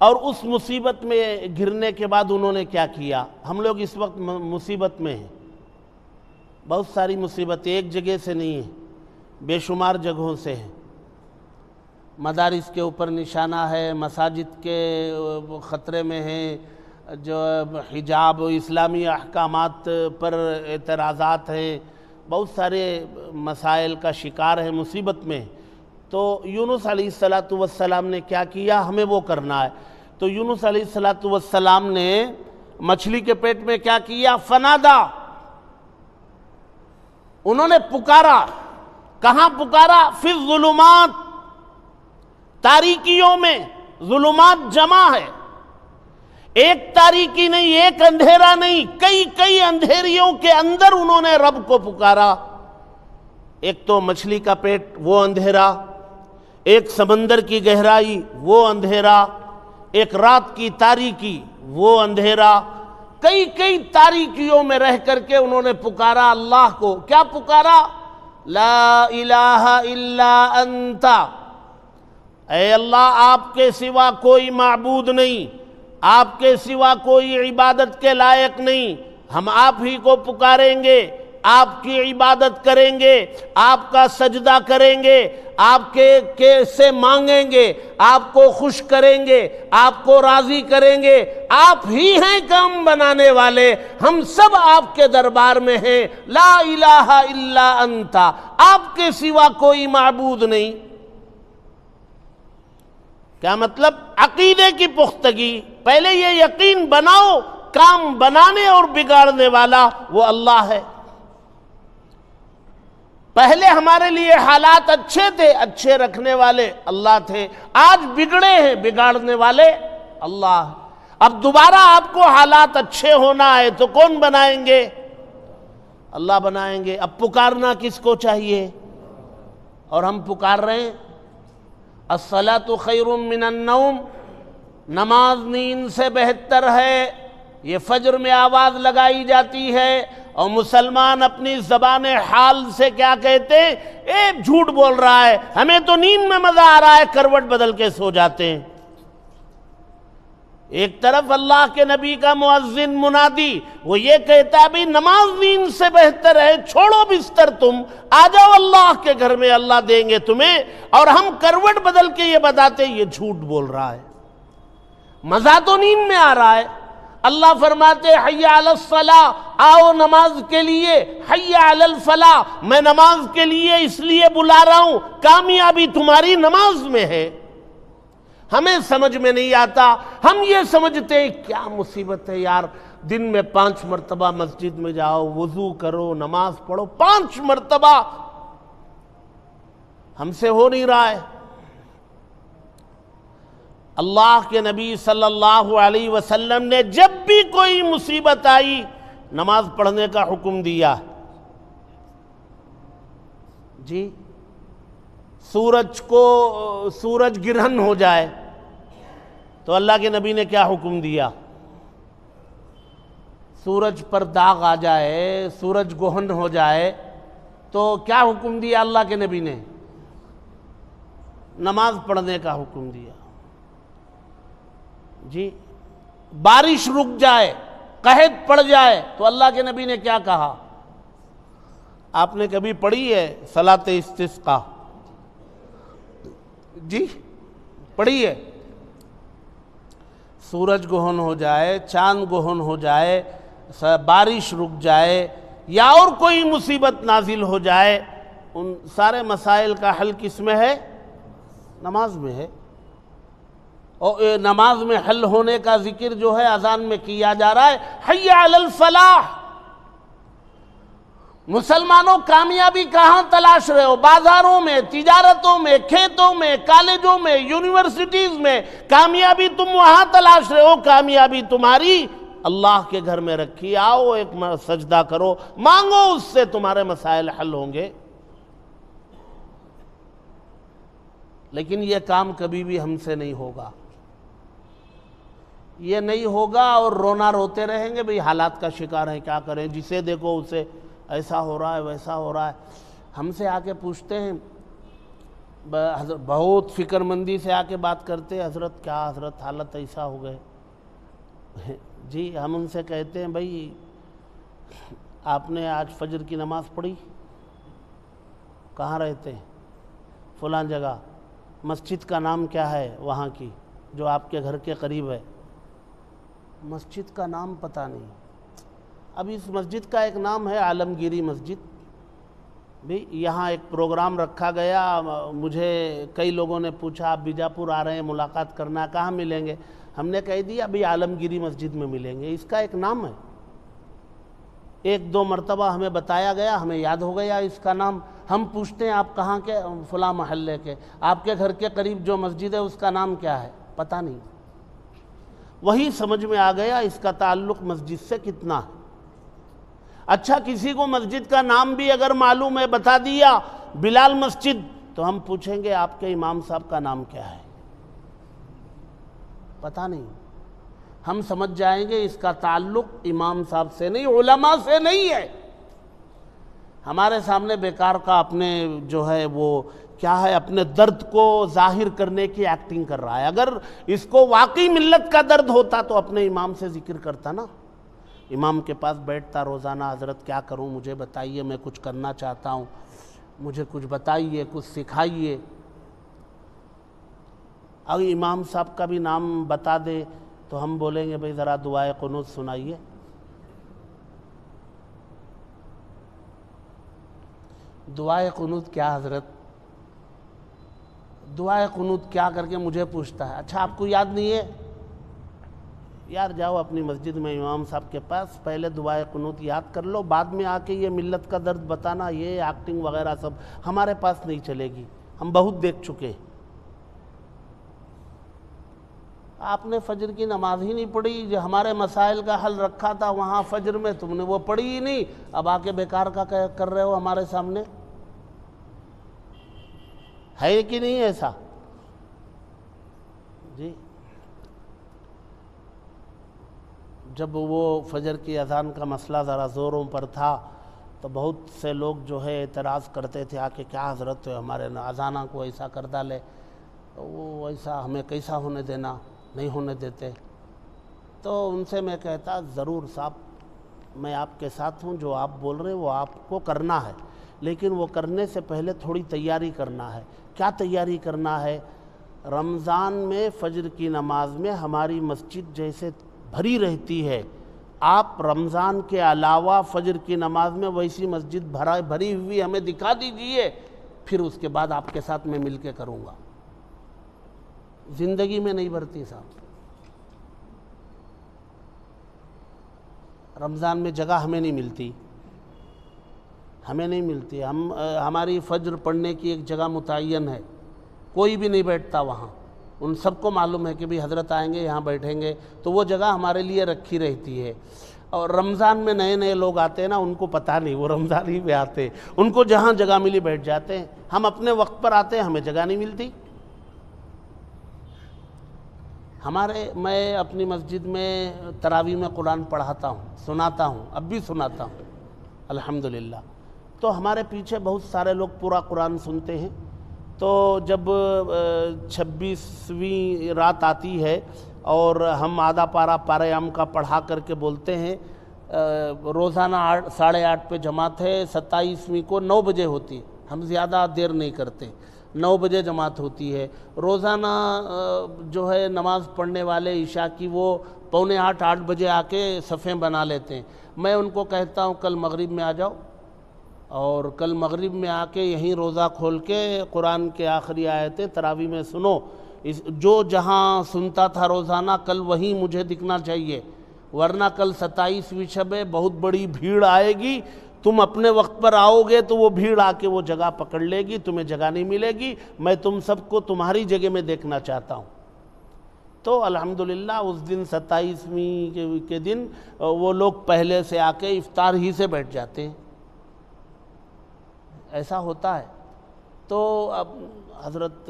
S1: اور اس مصیبت میں گرنے کے بعد انہوں نے کیا کیا؟ ہم لوگ اس وقت مصیبت میں ہیں، بہت ساری مصیبتیں، ایک جگہ سے نہیں ہیں، بے شمار جگہوں سے ہیں۔ مدارس کے اوپر نشانہ ہے، مساجد کے خطرے میں ہیں، جو حجاب و اسلامی احکامات پر اعتراضات ہیں، بہت سارے مسائل کا شکار ہے، مصیبت میں۔ تو یونس علیہ السلام نے کیا کیا؟ ہمیں وہ کرنا ہے۔ تو یونس علیہ السلام نے مچھلی کے پیٹ میں کیا کیا؟ فنادا، انہوں نے پکارا، کہاں پکارا؟ فی الظلمات، تاریکیوں میں، ظلمات جمع ہے، ایک تاریکی نہیں، ایک اندھیرا نہیں، کئی اندھیریوں کے اندر انہوں نے رب کو پکارا۔ ایک تو مچھلی کا پیٹ وہ اندھیرا، ایک سمندر کی گہرائی وہ اندھیرا، ایک رات کی تاریکی وہ اندھیرا، کئی تاریکیوں میں رہ کر کے انہوں نے پکارا اللہ کو۔ کیا پکارا؟ لا الہ الا انت، اے اللہ آپ کے سوا کوئی معبود نہیں، آپ کے سوا کوئی عبادت کے لائق نہیں، ہم آپ ہی کو پکاریں گے، آپ کی عبادت کریں گے، آپ کا سجدہ کریں گے، آپ کے سے مانگیں گے، آپ کو خوش کریں گے، آپ کو راضی کریں گے، آپ ہی ہیں کام بنانے والے، ہم سب آپ کے دربار میں ہیں، لا الہ الا انت، آپ کے سوا کوئی معبود نہیں۔ کیا مطلب؟ عقیدے کی پختگی، پہلے یہ یقین بناؤ کام بنانے اور بگاڑنے والا وہ اللہ ہے۔ پہلے ہمارے لیے حالات اچھے تھے، اچھے رکھنے والے اللہ تھے، آج بگڑے ہیں، بگاڑنے والے اللہ۔ اب دوبارہ آپ کو حالات اچھے ہونا ہے تو کون بنائیں گے؟ اللہ بنائیں گے۔ اب پکارنا کس کو چاہیے؟ اور ہم پکار رہے ہیں الصلاۃ خیر من النوم، نماز نیند سے بہتر ہے، یہ فجر میں آواز لگائی جاتی ہے، اور مسلمان اپنی زبان حال سے کیا کہتے ہیں؟ اے جھوٹ بول رہا ہے، ہمیں تو نیند میں مزہ آ رہا ہے، کروٹ بدل کے سو جاتے ہیں۔ ایک طرف اللہ کے نبی کا مؤذن منادی وہ یہ کہتا ہے بھی نماز نیند سے بہتر ہے، چھوڑو بستر تم، آ جاؤ اللہ کے گھر میں، اللہ دیں گے تمہیں، اور ہم کروٹ بدل کے یہ بتاتے یہ جھوٹ بول رہا ہے، مزہ تو نیند میں آ رہا ہے۔ اللہ فرماتے حی علی الصلاۃ، آؤ نماز کے لیے، حی علی الفلاح، میں نماز کے لیے اس لیے بلا رہا ہوں، کامیابی تمہاری نماز میں ہے۔ ہمیں سمجھ میں نہیں آتا، ہم یہ سمجھتے ہیں کیا مصیبت ہے یار، دن میں 5 مرتبہ مسجد میں جاؤ، وضو کرو، نماز پڑھو، 5 مرتبہ ہم سے ہو نہیں رہا ہے۔ اللہ کے نبی صلی اللہ علیہ وسلم نے جب بھی کوئی مصیبت آئی نماز پڑھنے کا حکم دیا۔ جی سورج گرہن ہو جائے تو اللہ کے نبی نے کیا حکم دیا؟ سورج پر داغ آ جائے، سورج گہن ہو جائے تو کیا حکم دیا اللہ کے نبی نے؟ نماز پڑھنے کا حکم دیا۔ جی بارش رک جائے، قحط پڑ جائے تو اللہ کے نبی نے کیا کہا؟ آپ نے کبھی پڑھی ہے صلاۃ استسقاء؟ جی پڑھی ہے؟ سورج گہن ہو جائے، چاند گہن ہو جائے، بارش رک جائے یا اور کوئی مصیبت نازل ہو جائے، ان سارے مسائل کا حل کس میں ہے؟ نماز میں ہے۔ اور نماز میں حل ہونے کا ذکر جو ہے اذان میں کیا جا رہا ہے، حی علی الفلاح۔ مسلمانوں کامیابی کہاں تلاش رہے ہو؟ بازاروں میں، تجارتوں میں، کھیتوں میں، کالجوں میں، یونیورسٹیز میں، کامیابی تم وہاں تلاش رہے ہو؟ کامیابی تمہاری اللہ کے گھر میں رکھی، آؤ ایک سجدہ کرو، مانگو، اس سے تمہارے مسائل حل ہوں گے۔ لیکن یہ کام کبھی بھی ہم سے نہیں ہوگا، یہ نہیں ہوگا، اور رونا روتے رہیں گے، بھئی حالات کا شکار ہیں، کیا کریں، جسے دیکھو اسے ایسا ہو رہا ہے، ویسا ہو رہا ہے۔ ہم سے آ کے پوچھتے ہیں، بہت فکر مندی سے آ کے بات کرتے ہیں، حضرت کیا حضرت حالت ایسا ہو گئے۔ جی ہم ان سے کہتے ہیں بھئی آپ نے آج فجر کی نماز پڑھی؟ کہاں رہتے ہیں؟ فلاں جگہ۔ مسجد کا نام کیا ہے وہاں کی جو آپ کے گھر کے قریب ہے؟ مسجد کا نام پتہ نہیں۔ اب اس مسجد کا ایک نام ہے عالمگیری مسجد، بھی یہاں ایک پروگرام رکھا گیا، مجھے کئی لوگوں نے پوچھا آپ بیجاپور آ رہے ہیں ملاقات کرنا، کہاں ملیں گے؟ ہم نے کہہ دیا ابھی عالمگیری مسجد میں ملیں گے، اس کا ایک نام ہے۔ ایک دو مرتبہ ہمیں بتایا گیا، ہمیں یاد ہو گیا اس کا نام. ہم پوچھتے ہیں آپ کہاں کے؟ فلاں محلے کے. آپ کے گھر کے قریب جو مسجد ہے اس کا نام کیا ہے؟ پتہ نہیں. وہی سمجھ میں آ گیا اس کا تعلق مسجد سے کتنا ہے. اچھا کسی کو مسجد کا نام بھی اگر معلوم ہے، بتا دیا بلال مسجد، تو ہم پوچھیں گے آپ کے امام صاحب کا نام کیا ہے؟ پتہ نہیں. ہم سمجھ جائیں گے اس کا تعلق امام صاحب سے نہیں، علماء سے نہیں ہے. ہمارے سامنے بیکار کا اپنے جو ہے وہ کیا ہے، اپنے درد کو ظاہر کرنے کی ایکٹنگ کر رہا ہے. اگر اس کو واقعی ملت کا درد ہوتا تو اپنے امام سے ذکر کرتا نا. امام کے پاس بیٹھتا روزانہ، حضرت کیا کروں مجھے بتائیے، میں کچھ کرنا چاہتا ہوں، مجھے کچھ بتائیے، کچھ سکھائیے. اگر امام صاحب کا بھی نام بتا دے تو ہم بولیں گے بھئی ذرا دعائے قنوت سنائیے. دعائے قنوت کیا حضرت؟ دعائے قنوت کیا کر کے مجھے پوچھتا ہے؟ اچھا آپ کو یاد نہیں ہے؟ یار جاؤ اپنی مسجد میں امام صاحب کے پاس، پہلے دعائے قنوت یاد کر لو، بعد میں آ کے یہ ملت کا درد بتانا، یہ ایکٹنگ وغیرہ سب ہمارے پاس نہیں چلے گی. ہم بہت دیکھ چکے. آپ نے فجر کی نماز ہی نہیں پڑھی، جو ہمارے مسائل کا حل رکھا تھا وہاں فجر میں تم نے وہ پڑھی ہی نہیں، اب آ کے بیکار کا کر رہے ہو ہمارے سامنے. ہے کہ نہیں ایسا؟ جی جب وہ فجر کی اذان کا مسئلہ ذرا زوروں پر تھا تو بہت سے لوگ جو ہے اعتراض کرتے تھے آ کے، کیا حضرت ہمارے اذانہ کو ایسا کر ڈالے، وہ ایسا ہمیں کیسا ہونے دینا، نہیں ہونے دیتے. تو ان سے میں کہتا ضرور صاحب میں آپ کے ساتھ ہوں، جو آپ بول رہے ہیں وہ آپ کو کرنا ہے، لیکن وہ کرنے سے پہلے تھوڑی تیاری کرنا ہے. کیا تیاری کرنا ہے؟ رمضان میں فجر کی نماز میں ہماری مسجد جیسے بھری رہتی ہے، آپ رمضان کے علاوہ فجر کی نماز میں ویسی مسجد بھری ہوئی ہمیں دکھا دیجئے، پھر اس کے بعد آپ کے ساتھ میں مل کے کروں گا. زندگی میں نہیں بھرتی صاحب. رمضان میں جگہ ہمیں نہیں ملتی، ہماری فجر پڑھنے کی ایک جگہ متعین ہے، کوئی بھی نہیں بیٹھتا وہاں. ان سب کو معلوم ہے کہ بھی حضرت آئیں گے یہاں بیٹھیں گے، تو وہ جگہ ہمارے لیے رکھی رہتی ہے. اور رمضان میں نئے نئے لوگ آتے ہیں نا، ان کو پتہ نہیں، وہ رمضان ہی میں آتے ہیں، ان کو جہاں جگہ ملی بیٹھ جاتے ہیں. ہم اپنے وقت پر آتے ہیں، ہمیں جگہ نہیں ملتی. میں اپنی مسجد میں تراویح میں قرآن پڑھاتا ہوں، سناتا ہوں، اب بھی سناتا ہوں الحمدللہ. تو ہمارے پیچھے بہت سارے لوگ پورا قرآن سنتے ہیں. تو جب 26ویں رات آتی ہے اور ہم آدھا پارہ عام کا پڑھا کر کے بولتے ہیں، روزانہ 8:30 پہ جماعت ہے، 27ویں کو 9 بجے ہوتی ہے، ہم زیادہ دیر نہیں کرتے، 9 بجے جماعت ہوتی ہے. روزانہ جو ہے نماز پڑھنے والے عشاء کی وہ 7:45 8 بجے آ کے صفیں بنا لیتے ہیں. میں ان کو کہتا ہوں کل مغرب میں آ جاؤ، اور کل مغرب میں آ کے یہیں روزہ کھول کے قرآن کے آخری آیتیں تراویح میں سنو. جو جہاں سنتا تھا روزانہ کل وہیں مجھے دکھنا چاہیے، ورنہ کل 27ویں شب ہے، بہت بڑی بھیڑ آئے گی، تم اپنے وقت پر آؤ گے تو وہ بھیڑ آ کے وہ جگہ پکڑ لے گی، تمہیں جگہ نہیں ملے گی. میں تم سب کو تمہاری جگہ میں دیکھنا چاہتا ہوں. تو الحمدللہ اس دن 27ویں کے دن وہ لوگ پہلے سے آ کے افطار ہی سے بیٹھ جاتے ہیں. ایسا ہوتا ہے. تو اب حضرت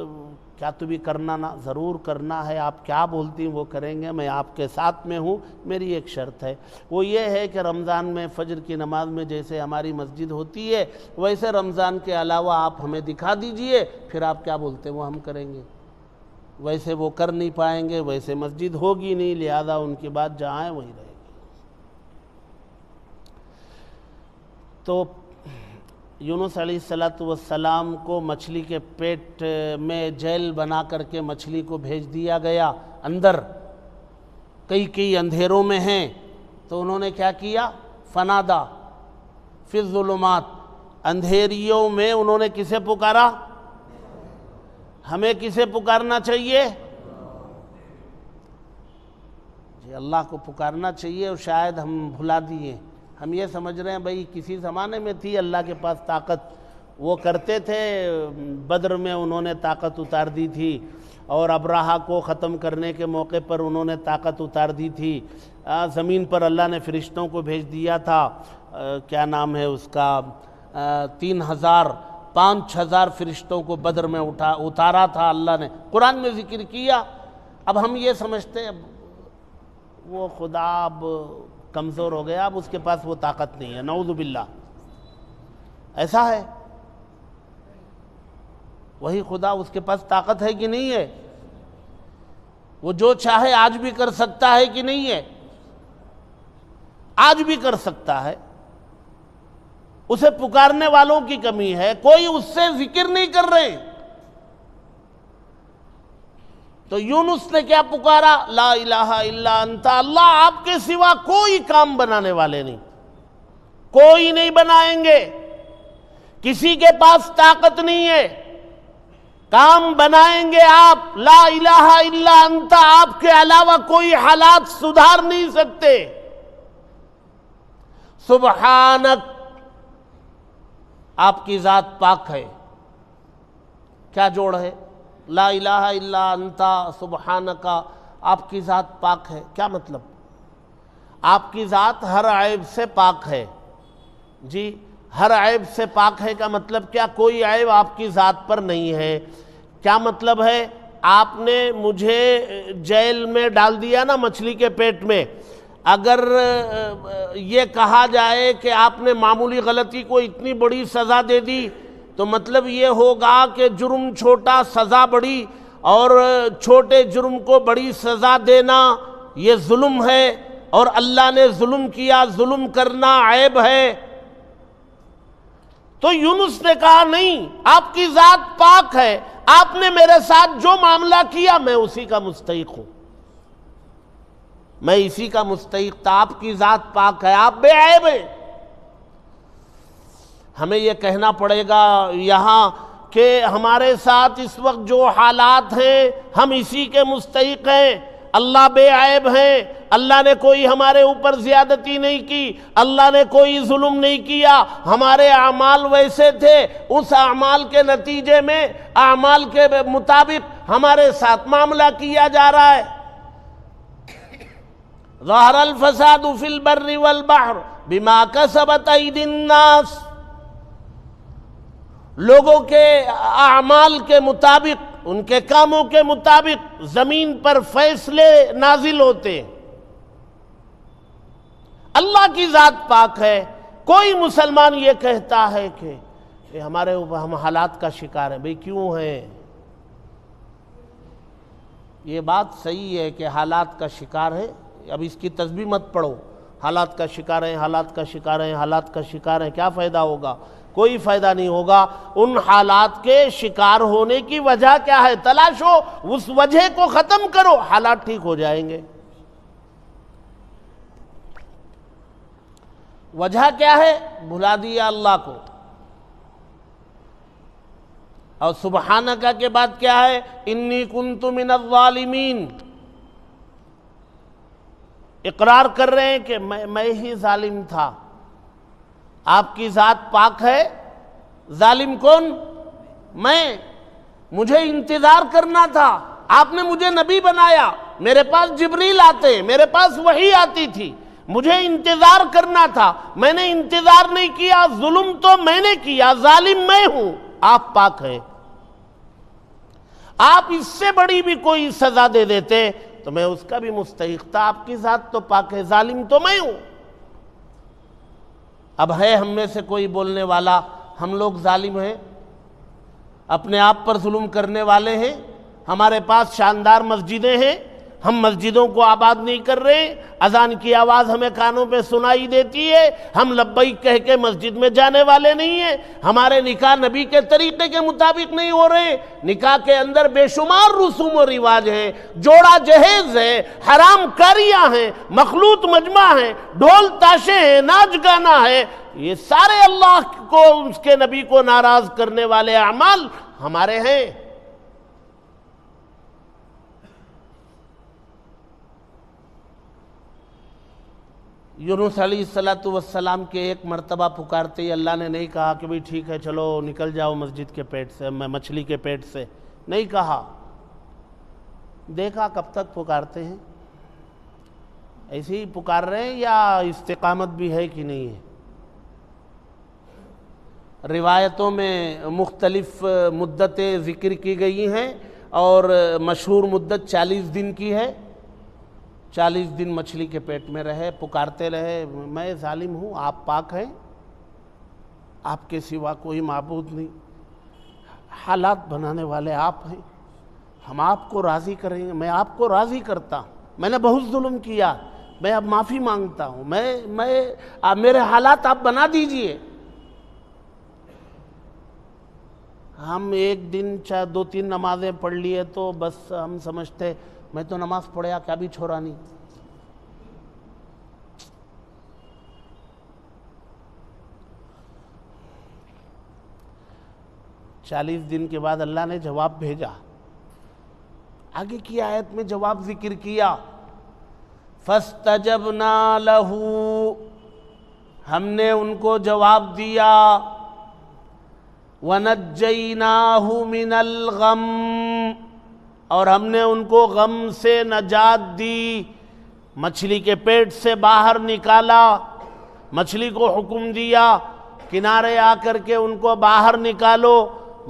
S1: کیا تو بھی کرنا نا، ضرور کرنا ہے، آپ کیا بولتی ہیں وہ کریں گے، میں آپ کے ساتھ میں ہوں. میری ایک شرط ہے، وہ یہ ہے کہ رمضان میں فجر کی نماز میں جیسے ہماری مسجد ہوتی ہے ویسے رمضان کے علاوہ آپ ہمیں دکھا دیجئے، پھر آپ کیا بولتے ہیں وہ ہم کریں گے. ویسے وہ کر نہیں پائیں گے، ویسے مسجد ہوگی نہیں، لہذا ان کی بات جہاں ہے وہیں رہے گی. تو یونس علیہ السلام کو مچھلی کے پیٹ میں جیل بنا کر کے مچھلی کو بھیج دیا گیا اندر، کئی اندھیروں میں ہیں. تو انہوں نے کیا کیا؟ فنادا فی الظلمات، اندھیریوں میں انہوں نے کسے پکارا؟ ہمیں کسے پکارنا چاہیے؟ جی اللہ کو پکارنا چاہیے. اور شاید ہم بھلا دیے، ہم یہ سمجھ رہے ہیں بھئی کسی زمانے میں تھی اللہ کے پاس طاقت، وہ کرتے تھے، بدر میں انہوں نے طاقت اتار دی تھی، اور ابراہہ کو ختم کرنے کے موقع پر انہوں نے طاقت اتار دی تھی، زمین پر اللہ نے فرشتوں کو بھیج دیا تھا، کیا نام ہے اس کا، 5,000 فرشتوں کو بدر میں اتارا تھا اللہ نے، قرآن میں ذکر کیا۔ اب ہم یہ سمجھتے ہیں وہ خدا اب کمزور ہو گیا، اب اس کے پاس وہ طاقت نہیں ہے، نعوذ باللہ۔ ایسا ہے؟ وہی خدا، اس کے پاس طاقت ہے کہ نہیں ہے؟ وہ جو چاہے آج بھی کر سکتا ہے کہ نہیں ہے؟ آج بھی کر سکتا ہے۔ اسے پکارنے والوں کی کمی ہے، کوئی اس سے ذکر نہیں کر رہے۔ تو یونس نے کیا پکارا؟ لا الہ الا انت، اللہ آپ کے سوا کوئی کام بنانے والے نہیں، کوئی نہیں بنائیں گے، کسی کے پاس طاقت نہیں ہے، کام بنائیں گے آپ، لا الہ الا انت، آپ کے علاوہ کوئی حالات سدھار نہیں سکتے۔ سبحانک، آپ کی ذات پاک ہے۔ کیا جوڑ ہے؟ لا الہ الا انت سبحانک، آپ کی ذات پاک ہے۔ کیا مطلب؟ آپ کی ذات ہر عیب سے پاک ہے۔ جی، ہر عیب سے پاک ہے کا مطلب کیا؟ کوئی عیب آپ کی ذات پر نہیں ہے۔ کیا مطلب ہے؟ آپ نے مجھے جیل میں ڈال دیا نا، مچھلی کے پیٹ میں، اگر یہ کہا جائے کہ آپ نے معمولی غلطی کو اتنی بڑی سزا دے دی، تو مطلب یہ ہوگا کہ جرم چھوٹا سزا بڑی، اور چھوٹے جرم کو بڑی سزا دینا یہ ظلم ہے، اور اللہ نے ظلم کیا، ظلم کرنا عیب ہے۔ تو یونس نے کہا نہیں، آپ کی ذات پاک ہے، آپ نے میرے ساتھ جو معاملہ کیا میں اسی کا مستحق ہوں، میں اسی کا مستحق تھا، آپ کی ذات پاک ہے، آپ بے عیب ہیں۔ ہمیں یہ کہنا پڑے گا یہاں کہ ہمارے ساتھ اس وقت جو حالات ہیں ہم اسی کے مستحق ہیں، اللہ بے عیب ہیں، اللہ نے کوئی ہمارے اوپر زیادتی نہیں کی، اللہ نے کوئی ظلم نہیں کیا، ہمارے اعمال ویسے تھے، اس اعمال کے نتیجے میں اعمال کے مطابق ہمارے ساتھ معاملہ کیا جا رہا ہے۔ ظہر الفساد فی البر والبحر بما کسبت ایدی الناس، لوگوں کے اعمال کے مطابق، ان کے کاموں کے مطابق زمین پر فیصلے نازل ہوتے۔ اللہ کی ذات پاک ہے۔ کوئی مسلمان یہ کہتا ہے کہ ہمارے اوپر ہم حالات کا شکار ہیں، بھئی کیوں ہیں؟ یہ بات صحیح ہے کہ حالات کا شکار ہے، اب اس کی تسبیح مت پڑھو، حالات کا شکار ہیں، حالات کا شکار ہیں، حالات کا شکار ہیں، کیا فائدہ ہوگا؟ کوئی فائدہ نہیں ہوگا۔ ان حالات کے شکار ہونے کی وجہ کیا ہے؟ تلاشو، اس وجہ کو ختم کرو، حالات ٹھیک ہو جائیں گے۔ وجہ کیا ہے؟ بھلا دیا اللہ کو۔ اور سبحانکا کے بعد کیا ہے؟ انی کنت من الظالمین، اقرار کر رہے ہیں کہ میں ہی ظالم تھا۔ آپ کی ذات پاک ہے، ظالم کون؟ میں، مجھے انتظار کرنا تھا، آپ نے مجھے نبی بنایا، میرے پاس جبریل آتے، میرے پاس وحی آتی تھی، مجھے انتظار کرنا تھا، میں نے انتظار نہیں کیا، ظلم تو میں نے کیا، ظالم میں ہوں، آپ پاک ہیں۔ آپ اس سے بڑی بھی کوئی سزا دے دیتے تو میں اس کا بھی مستحق تھا، آپ کی ذات تو پاک ہے، ظالم تو میں ہوں۔ اب ہے ہم میں سے کوئی بولنے والا ہم لوگ ظالم ہیں، اپنے آپ پر ظلم کرنے والے ہیں؟ ہمارے پاس شاندار مسجدیں ہیں، ہم مسجدوں کو آباد نہیں کر رہے، اذان کی آواز ہمیں کانوں پہ سنائی دیتی ہے، ہم لبیک کہہ کے مسجد میں جانے والے نہیں ہیں، ہمارے نکاح نبی کے طریقے کے مطابق نہیں ہو رہے، نکاح کے اندر بے شمار رسوم و رواج ہیں، جوڑا جہیز ہے، حرام کاریاں ہیں، مخلوط مجمع ہیں، ڈھول تاشے ہیں، ناچ گانا ہے، یہ سارے اللہ کو، اس کے نبی کو ناراض کرنے والے اعمال ہمارے ہیں۔ یونس علیہ السلام کے ایک مرتبہ پکارتے ہی اللہ نے نہیں کہا کہ بھئی ٹھیک ہے چلو نکل جاؤ مسجد کے پیٹ سے، مچھلی کے پیٹ سے، نہیں کہا، دیکھا کب تک پکارتے ہیں، ایسے ہی پکار رہے ہیں یا استقامت بھی ہے کہ نہیں ہے۔ روایتوں میں مختلف مدتیں ذکر کی گئی ہیں اور مشہور مدت 40 دن کی ہے۔ 40 دن مچھلی کے پیٹ میں رہے، پکارتے رہے، میں ظالم ہوں، آپ پاک ہیں، آپ کے سوا کوئی معبود نہیں، حالات بنانے والے آپ ہیں، ہم آپ کو راضی کریں گے، میں آپ کو راضی کرتا ہوں، میں نے بہت ظلم کیا، میں اب معافی مانگتا ہوں، میرے حالات آپ بنا دیجئے۔ ہم ایک دن 2-3 نمازیں پڑھ لیے تو بس ہم سمجھتے میں تو نماز پڑھیا کیا بھی چھوڑا نہیں۔ چالیس دن کے بعد اللہ نے جواب بھیجا، آگے کی آیت میں جواب ذکر کیا، فَاسْتَجَبْنَا لَهُ، ہم نے ان کو جواب دیا، وَنَجَّيْنَاهُ مِنَ الْغَمِّ، اور ہم نے ان کو غم سے نجات دی، مچھلی کے پیٹ سے باہر نکالا، مچھلی کو حکم دیا کنارے آ کر کے ان کو باہر نکالو،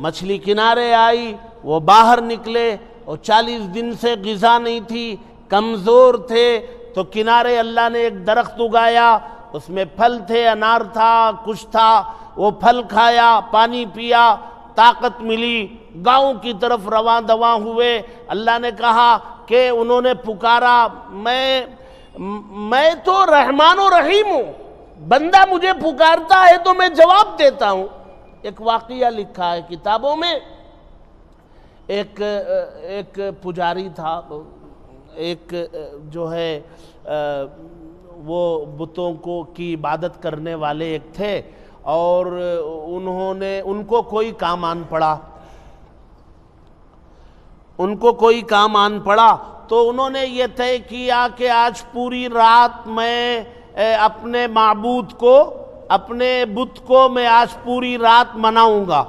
S1: مچھلی کنارے آئی، وہ باہر نکلے، اور 40 دن سے غذا نہیں تھی، کمزور تھے، تو کنارے اللہ نے ایک درخت اگایا، اس میں پھل تھے، انار تھا، کچھ تھا، وہ پھل کھایا، پانی پیا، طاقت ملی، گاؤں کی طرف رواں دواں ہوئے۔ اللہ نے کہا کہ انہوں نے پکارا، میں تو رحمان و رحیم ہوں، بندہ مجھے پکارتا ہے تو میں جواب دیتا ہوں۔ ایک واقعہ لکھا ہے کتابوں میں، ایک پجاری تھا، ایک جو ہے وہ بتوں کی عبادت کرنے والے ایک تھے، اور ان کو کوئی کام آن پڑا، تو انہوں نے یہ طے کیا کہ آج پوری رات میں اپنے معبود کو، اپنے بت کو میں آج پوری رات مناؤں گا،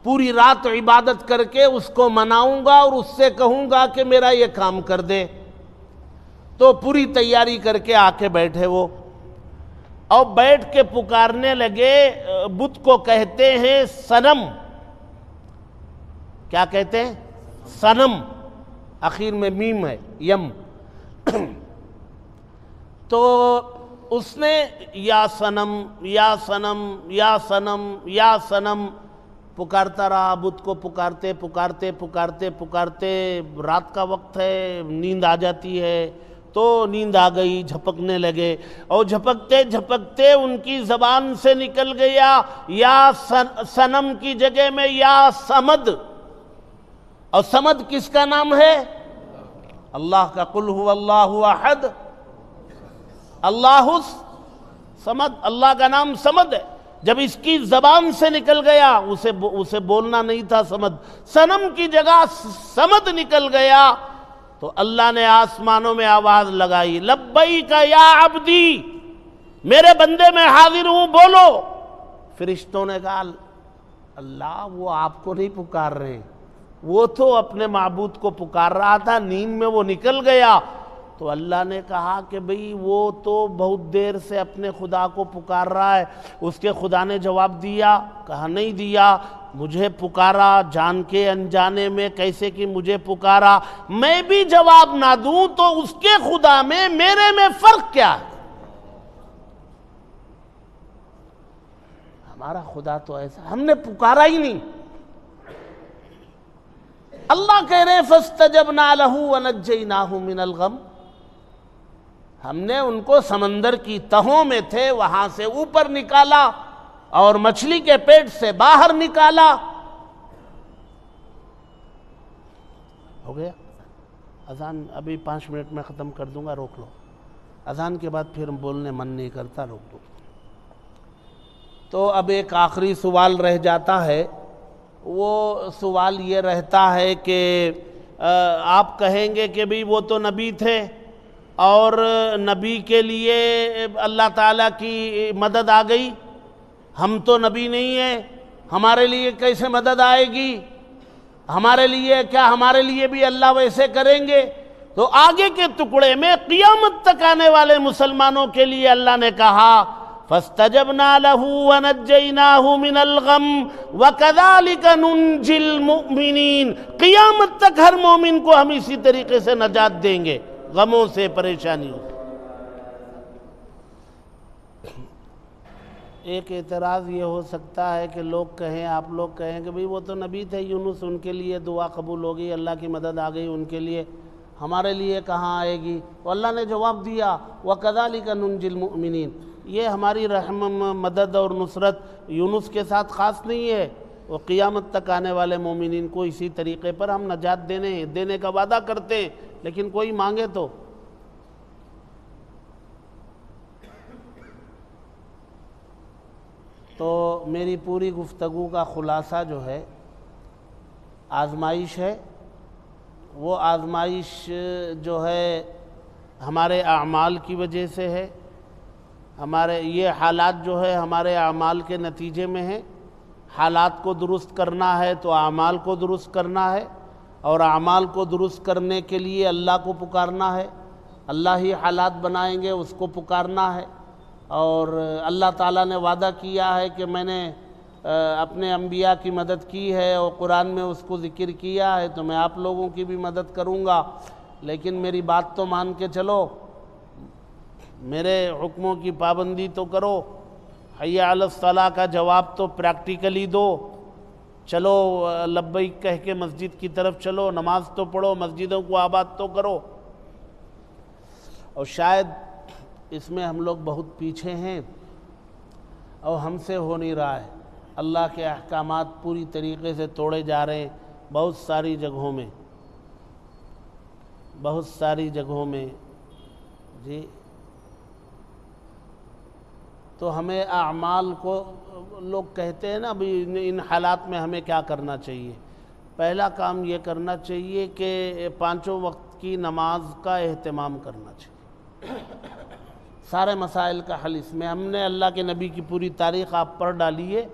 S1: پوری رات عبادت کر کے اس کو مناؤں گا اور اس سے کہوں گا کہ میرا یہ کام کر دے۔ تو پوری تیاری کر کے آ کے بیٹھے وہ، اور بیٹھ کے پکارنے لگے، بت کو کہتے ہیں صنم، کیا کہتے ہیں؟ صنم، آخر میں میم ہے، یم۔ تو اس نے یا صنم یا صنم یا صنم یا صنم پکارتا رہا، بت کو پکارتے پکارتے پکارتے پکارتے، رات کا وقت ہے، نیند آ جاتی ہے، تو نیند آ گئی، جھپکنے لگے، اور جھپکتے جھپکتے ان کی زبان سے نکل گیا یا صنم کی جگہ میں یا صمد، اور صمد کس کا نام ہے؟ اللہ کا، قل هو اللہ احد، اللہ صمد، اللہ کا نام صمد ہے۔ جب اس کی زبان سے نکل گیا، اسے بولنا نہیں تھا صمد، صنم کی جگہ صمد نکل گیا، تو اللہ نے آسمانوں میں آواز لگائی، لبیک یا عبدی، میرے بندے میں حاضر ہوں، بولو۔ فرشتوں نے کہا اللہ وہ آپ کو نہیں پکار رہے ہیں، وہ تو اپنے معبود کو پکار رہا تھا، نیند میں وہ نکل گیا۔ تو اللہ نے کہا کہ بھئی وہ تو بہت دیر سے اپنے خدا کو پکار رہا ہے، اس کے خدا نے جواب دیا؟ کہا نہیں دیا، مجھے پکارا جان کے انجانے میں، کیسے کہ مجھے پکارا، میں بھی جواب نہ دوں تو اس کے خدا میں میرے میں فرق کیا ہے؟ ہمارا خدا تو ایسا، ہم نے پکارا ہی نہیں۔ اللہ کہہ رہے فَاسْتَجَبْنَا لَهُ وَنَجَّيْنَاهُ مِنَ الْغَمِّ، ہم نے ان کو سمندر کی تہوں میں تھے وہاں سے اوپر نکالا اور مچھلی کے پیٹ سے باہر نکالا۔ ہو گیا اذان؟ ابھی 5 منٹ میں ختم کر دوں گا، روک لو، اذان کے بعد پھر بولنے من نہیں کرتا، روک دو۔ تو اب ایک آخری سوال رہ جاتا ہے، وہ سوال یہ رہتا ہے کہ آپ کہیں گے کہ بھی وہ تو نبی تھے اور نبی کے لیے اللہ تعالیٰ کی مدد آ گئی، ہم تو نبی نہیں ہیں، ہمارے لیے کیسے مدد آئے گی؟ ہمارے لیے کیا ہمارے لیے بھی اللہ ویسے کریں گے؟ تو آگے کے ٹکڑے میں قیامت تک آنے والے مسلمانوں کے لیے اللہ نے کہا فَاسْتَجَبْنَا لَهُ وَنَجَّيْنَاهُ مِنَ الْغَمِّ وَكَذَلِكَ نُنْجِي الْمُؤْمِنِينَ۔ قیامت تک ہر مومن کو ہم اسی طریقے سے نجات دیں گے، غموں سے، پریشانیوں سے۔ ایک اعتراض یہ ہو سکتا ہے کہ لوگ کہیں، آپ لوگ کہیں کہ بھئی وہ تو نبی تھے یونس، ان کے لیے دعا قبول ہو گئی، اللہ کی مدد آ گئی ان کے لیے، ہمارے لیے کہاں آئے گی؟ تو اللہ نے جواب دیا وَكَذَلِكَ نُنْجِي الْمُؤْمِنِينَ، یہ ہماری رحم، مدد اور نصرت یونس کے ساتھ خاص نہیں ہے، وہ قیامت تک آنے والے مومنین کو اسی طریقے پر ہم نجات دینے کا وعدہ کرتے ہیں، لیکن کوئی مانگے تو میری پوری گفتگو کا خلاصہ جو ہے آزمائش ہے۔ وہ آزمائش جو ہے ہمارے اعمال کی وجہ سے ہے، ہمارے یہ حالات جو ہے ہمارے اعمال کے نتیجے میں ہیں۔ حالات کو درست کرنا ہے تو اعمال کو درست کرنا ہے، اور اعمال کو درست کرنے کے لیے اللہ کو پکارنا ہے، اللہ ہی حالات بنائیں گے، اس کو پکارنا ہے۔ اور اللہ تعالیٰ نے وعدہ کیا ہے کہ میں نے اپنے انبیاء کی مدد کی ہے اور قرآن میں اس کو ذکر کیا ہے، تو میں آپ لوگوں کی بھی مدد کروں گا، لیکن میری بات تو مان کے چلو، میرے حکموں کی پابندی تو کرو، حی علی الصلاۃ کا جواب تو پریکٹیکلی دو، چلو لبیک کہہ کے مسجد کی طرف چلو، نماز تو پڑھو، مسجدوں کو آباد تو کرو۔ اور شاید اس میں ہم لوگ بہت پیچھے ہیں اور ہم سے ہو نہیں رہا ہے، اللہ کے احکامات پوری طریقے سے توڑے جا رہے ہیں بہت ساری جگہوں میں جی۔ تو ہمیں اعمال کو، لوگ کہتے ہیں نا بھی ان حالات میں ہمیں کیا کرنا چاہیے؟ پہلا کام یہ کرنا چاہیے کہ 5 وقت کی نماز کا اہتمام کرنا چاہیے۔ سارے مسائل کا حل اس میں، ہم نے اللہ کے نبی کی پوری تاریخ آپ پڑھ ڈالی ہے،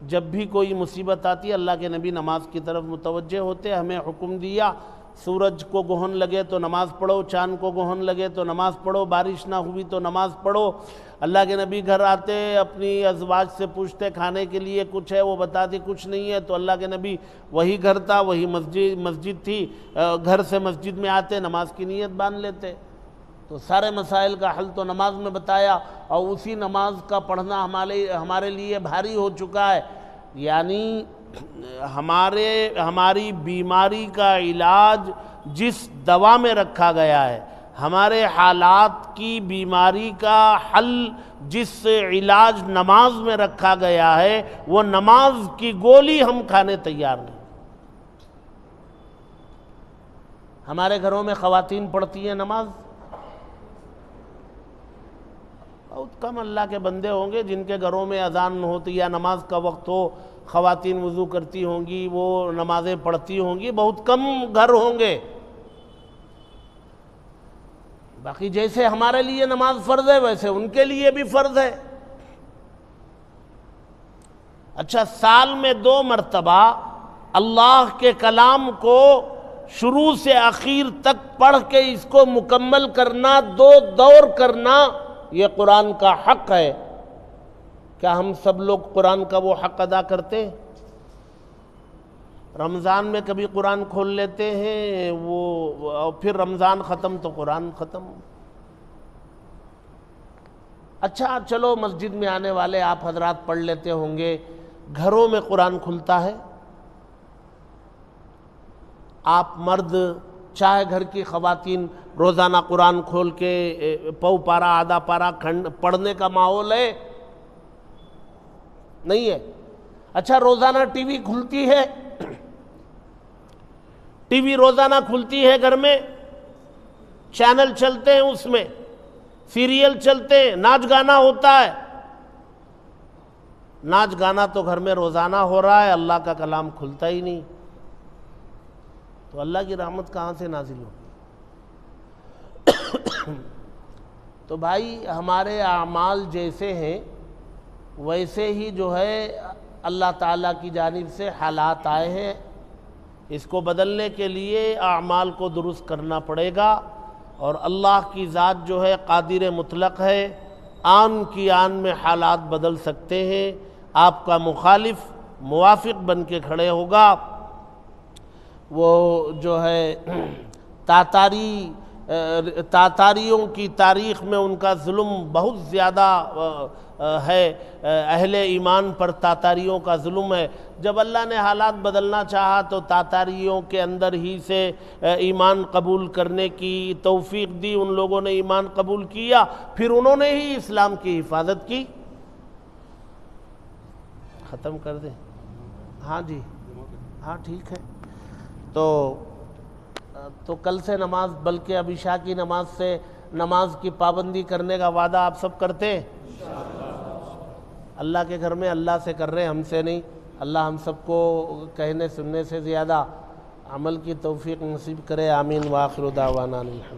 S1: جب بھی کوئی مصیبت آتی ہے اللہ کے نبی نماز کی طرف متوجہ ہوتے، ہمیں حکم دیا سورج کو گرہن لگے تو نماز پڑھو، چاند کو گرہن لگے تو نماز پڑھو، بارش نہ ہوئی تو نماز پڑھو۔ اللہ کے نبی گھر آتے، اپنی ازواج سے پوچھتے کھانے کے لیے کچھ ہے، وہ بتاتی کچھ نہیں ہے، تو اللہ کے نبی وہی گھر تھا، وہی مسجد تھی، گھر سے مسجد میں آتے، نماز کی نیت باندھ لیتے۔ تو سارے مسائل کا حل تو نماز میں بتایا، اور اسی نماز کا پڑھنا ہمارے لیے بھاری ہو چکا ہے۔ یعنی ہماری بیماری کا علاج جس دوا میں رکھا گیا ہے، ہمارے حالات کی بیماری کا حل جس علاج نماز میں رکھا گیا ہے، وہ نماز کی گولی ہم کھانے تیار نہیں۔ ہمارے گھروں میں خواتین پڑھتی ہیں نماز، بہت کم اللہ کے بندے ہوں گے جن کے گھروں میں اذان ہوتی یا نماز کا وقت ہو، خواتین وضو کرتی ہوں گی، وہ نمازیں پڑھتی ہوں گی، بہت کم گھر ہوں گے۔ باقی جیسے ہمارے لیے نماز فرض ہے ویسے ان کے لیے بھی فرض ہے۔ اچھا، سال میں 2 مرتبہ اللہ کے کلام کو شروع سے آخر تک پڑھ کے اس کو مکمل کرنا، 2 دور کرنا، یہ قرآن کا حق ہے۔ کیا ہم سب لوگ قرآن کا وہ حق ادا کرتے ہیں؟ رمضان میں کبھی قرآن کھول لیتے ہیں اور پھر رمضان ختم تو قرآن ختم۔ اچھا چلو، مسجد میں آنے والے آپ حضرات پڑھ لیتے ہوں گے، گھروں میں قرآن کھلتا ہے؟ آپ مرد چاہے گھر کی خواتین روزانہ قرآن کھول کے پو پارا آدھا پارا پڑھنے کا ماحول ہے؟ نہیں ہے۔ اچھا، روزانہ ٹی وی کھلتی ہے، ٹی وی روزانہ کھلتی ہے گھر میں، چینل چلتے ہیں، اس میں سیریل چلتے ہیں، ناچ گانا ہوتا ہے۔ ناچ گانا تو گھر میں روزانہ ہو رہا ہے، اللہ کا کلام کھلتا ہی نہیں، تو اللہ کی رحمت کہاں سے نازل ہوگی؟ تو بھائی ہمارے اعمال جیسے ہیں ویسے ہی جو ہے اللہ تعالیٰ کی جانب سے حالات آئے ہیں. اس کو بدلنے کے لیے اعمال کو درست کرنا پڑے گا. اور اللہ کی ذات جو ہے قادر مطلق ہے، آن کی آن میں حالات بدل سکتے ہیں. آپ کا مخالف موافق بن کے کھڑے ہوگا. وہ جو ہے تاتاریوں کی تاریخ میں ان کا ظلم بہت زیادہ ہے. اہل ایمان پر تاتاریوں کا ظلم ہے. جب اللہ نے حالات بدلنا چاہا تو تاتاریوں کے اندر ہی سے ایمان قبول کرنے کی توفیق دی. ان لوگوں نے ایمان قبول کیا، پھر انہوں نے ہی اسلام کی حفاظت کی. ختم کر دیں؟ ہاں جی، ہاں ٹھیک ہے. تو کل سے نماز، بلکہ اب عشاء کی نماز سے نماز کی پابندی کرنے کا وعدہ آپ سب کرتے ہیں؟ اللہ کے گھر میں اللہ سے کر رہے ہیں، ہم سے نہیں. اللہ ہم سب کو کہنے سننے سے زیادہ عمل کی توفیق نصیب کرے. آمین. وآخر دعوانا الحمد.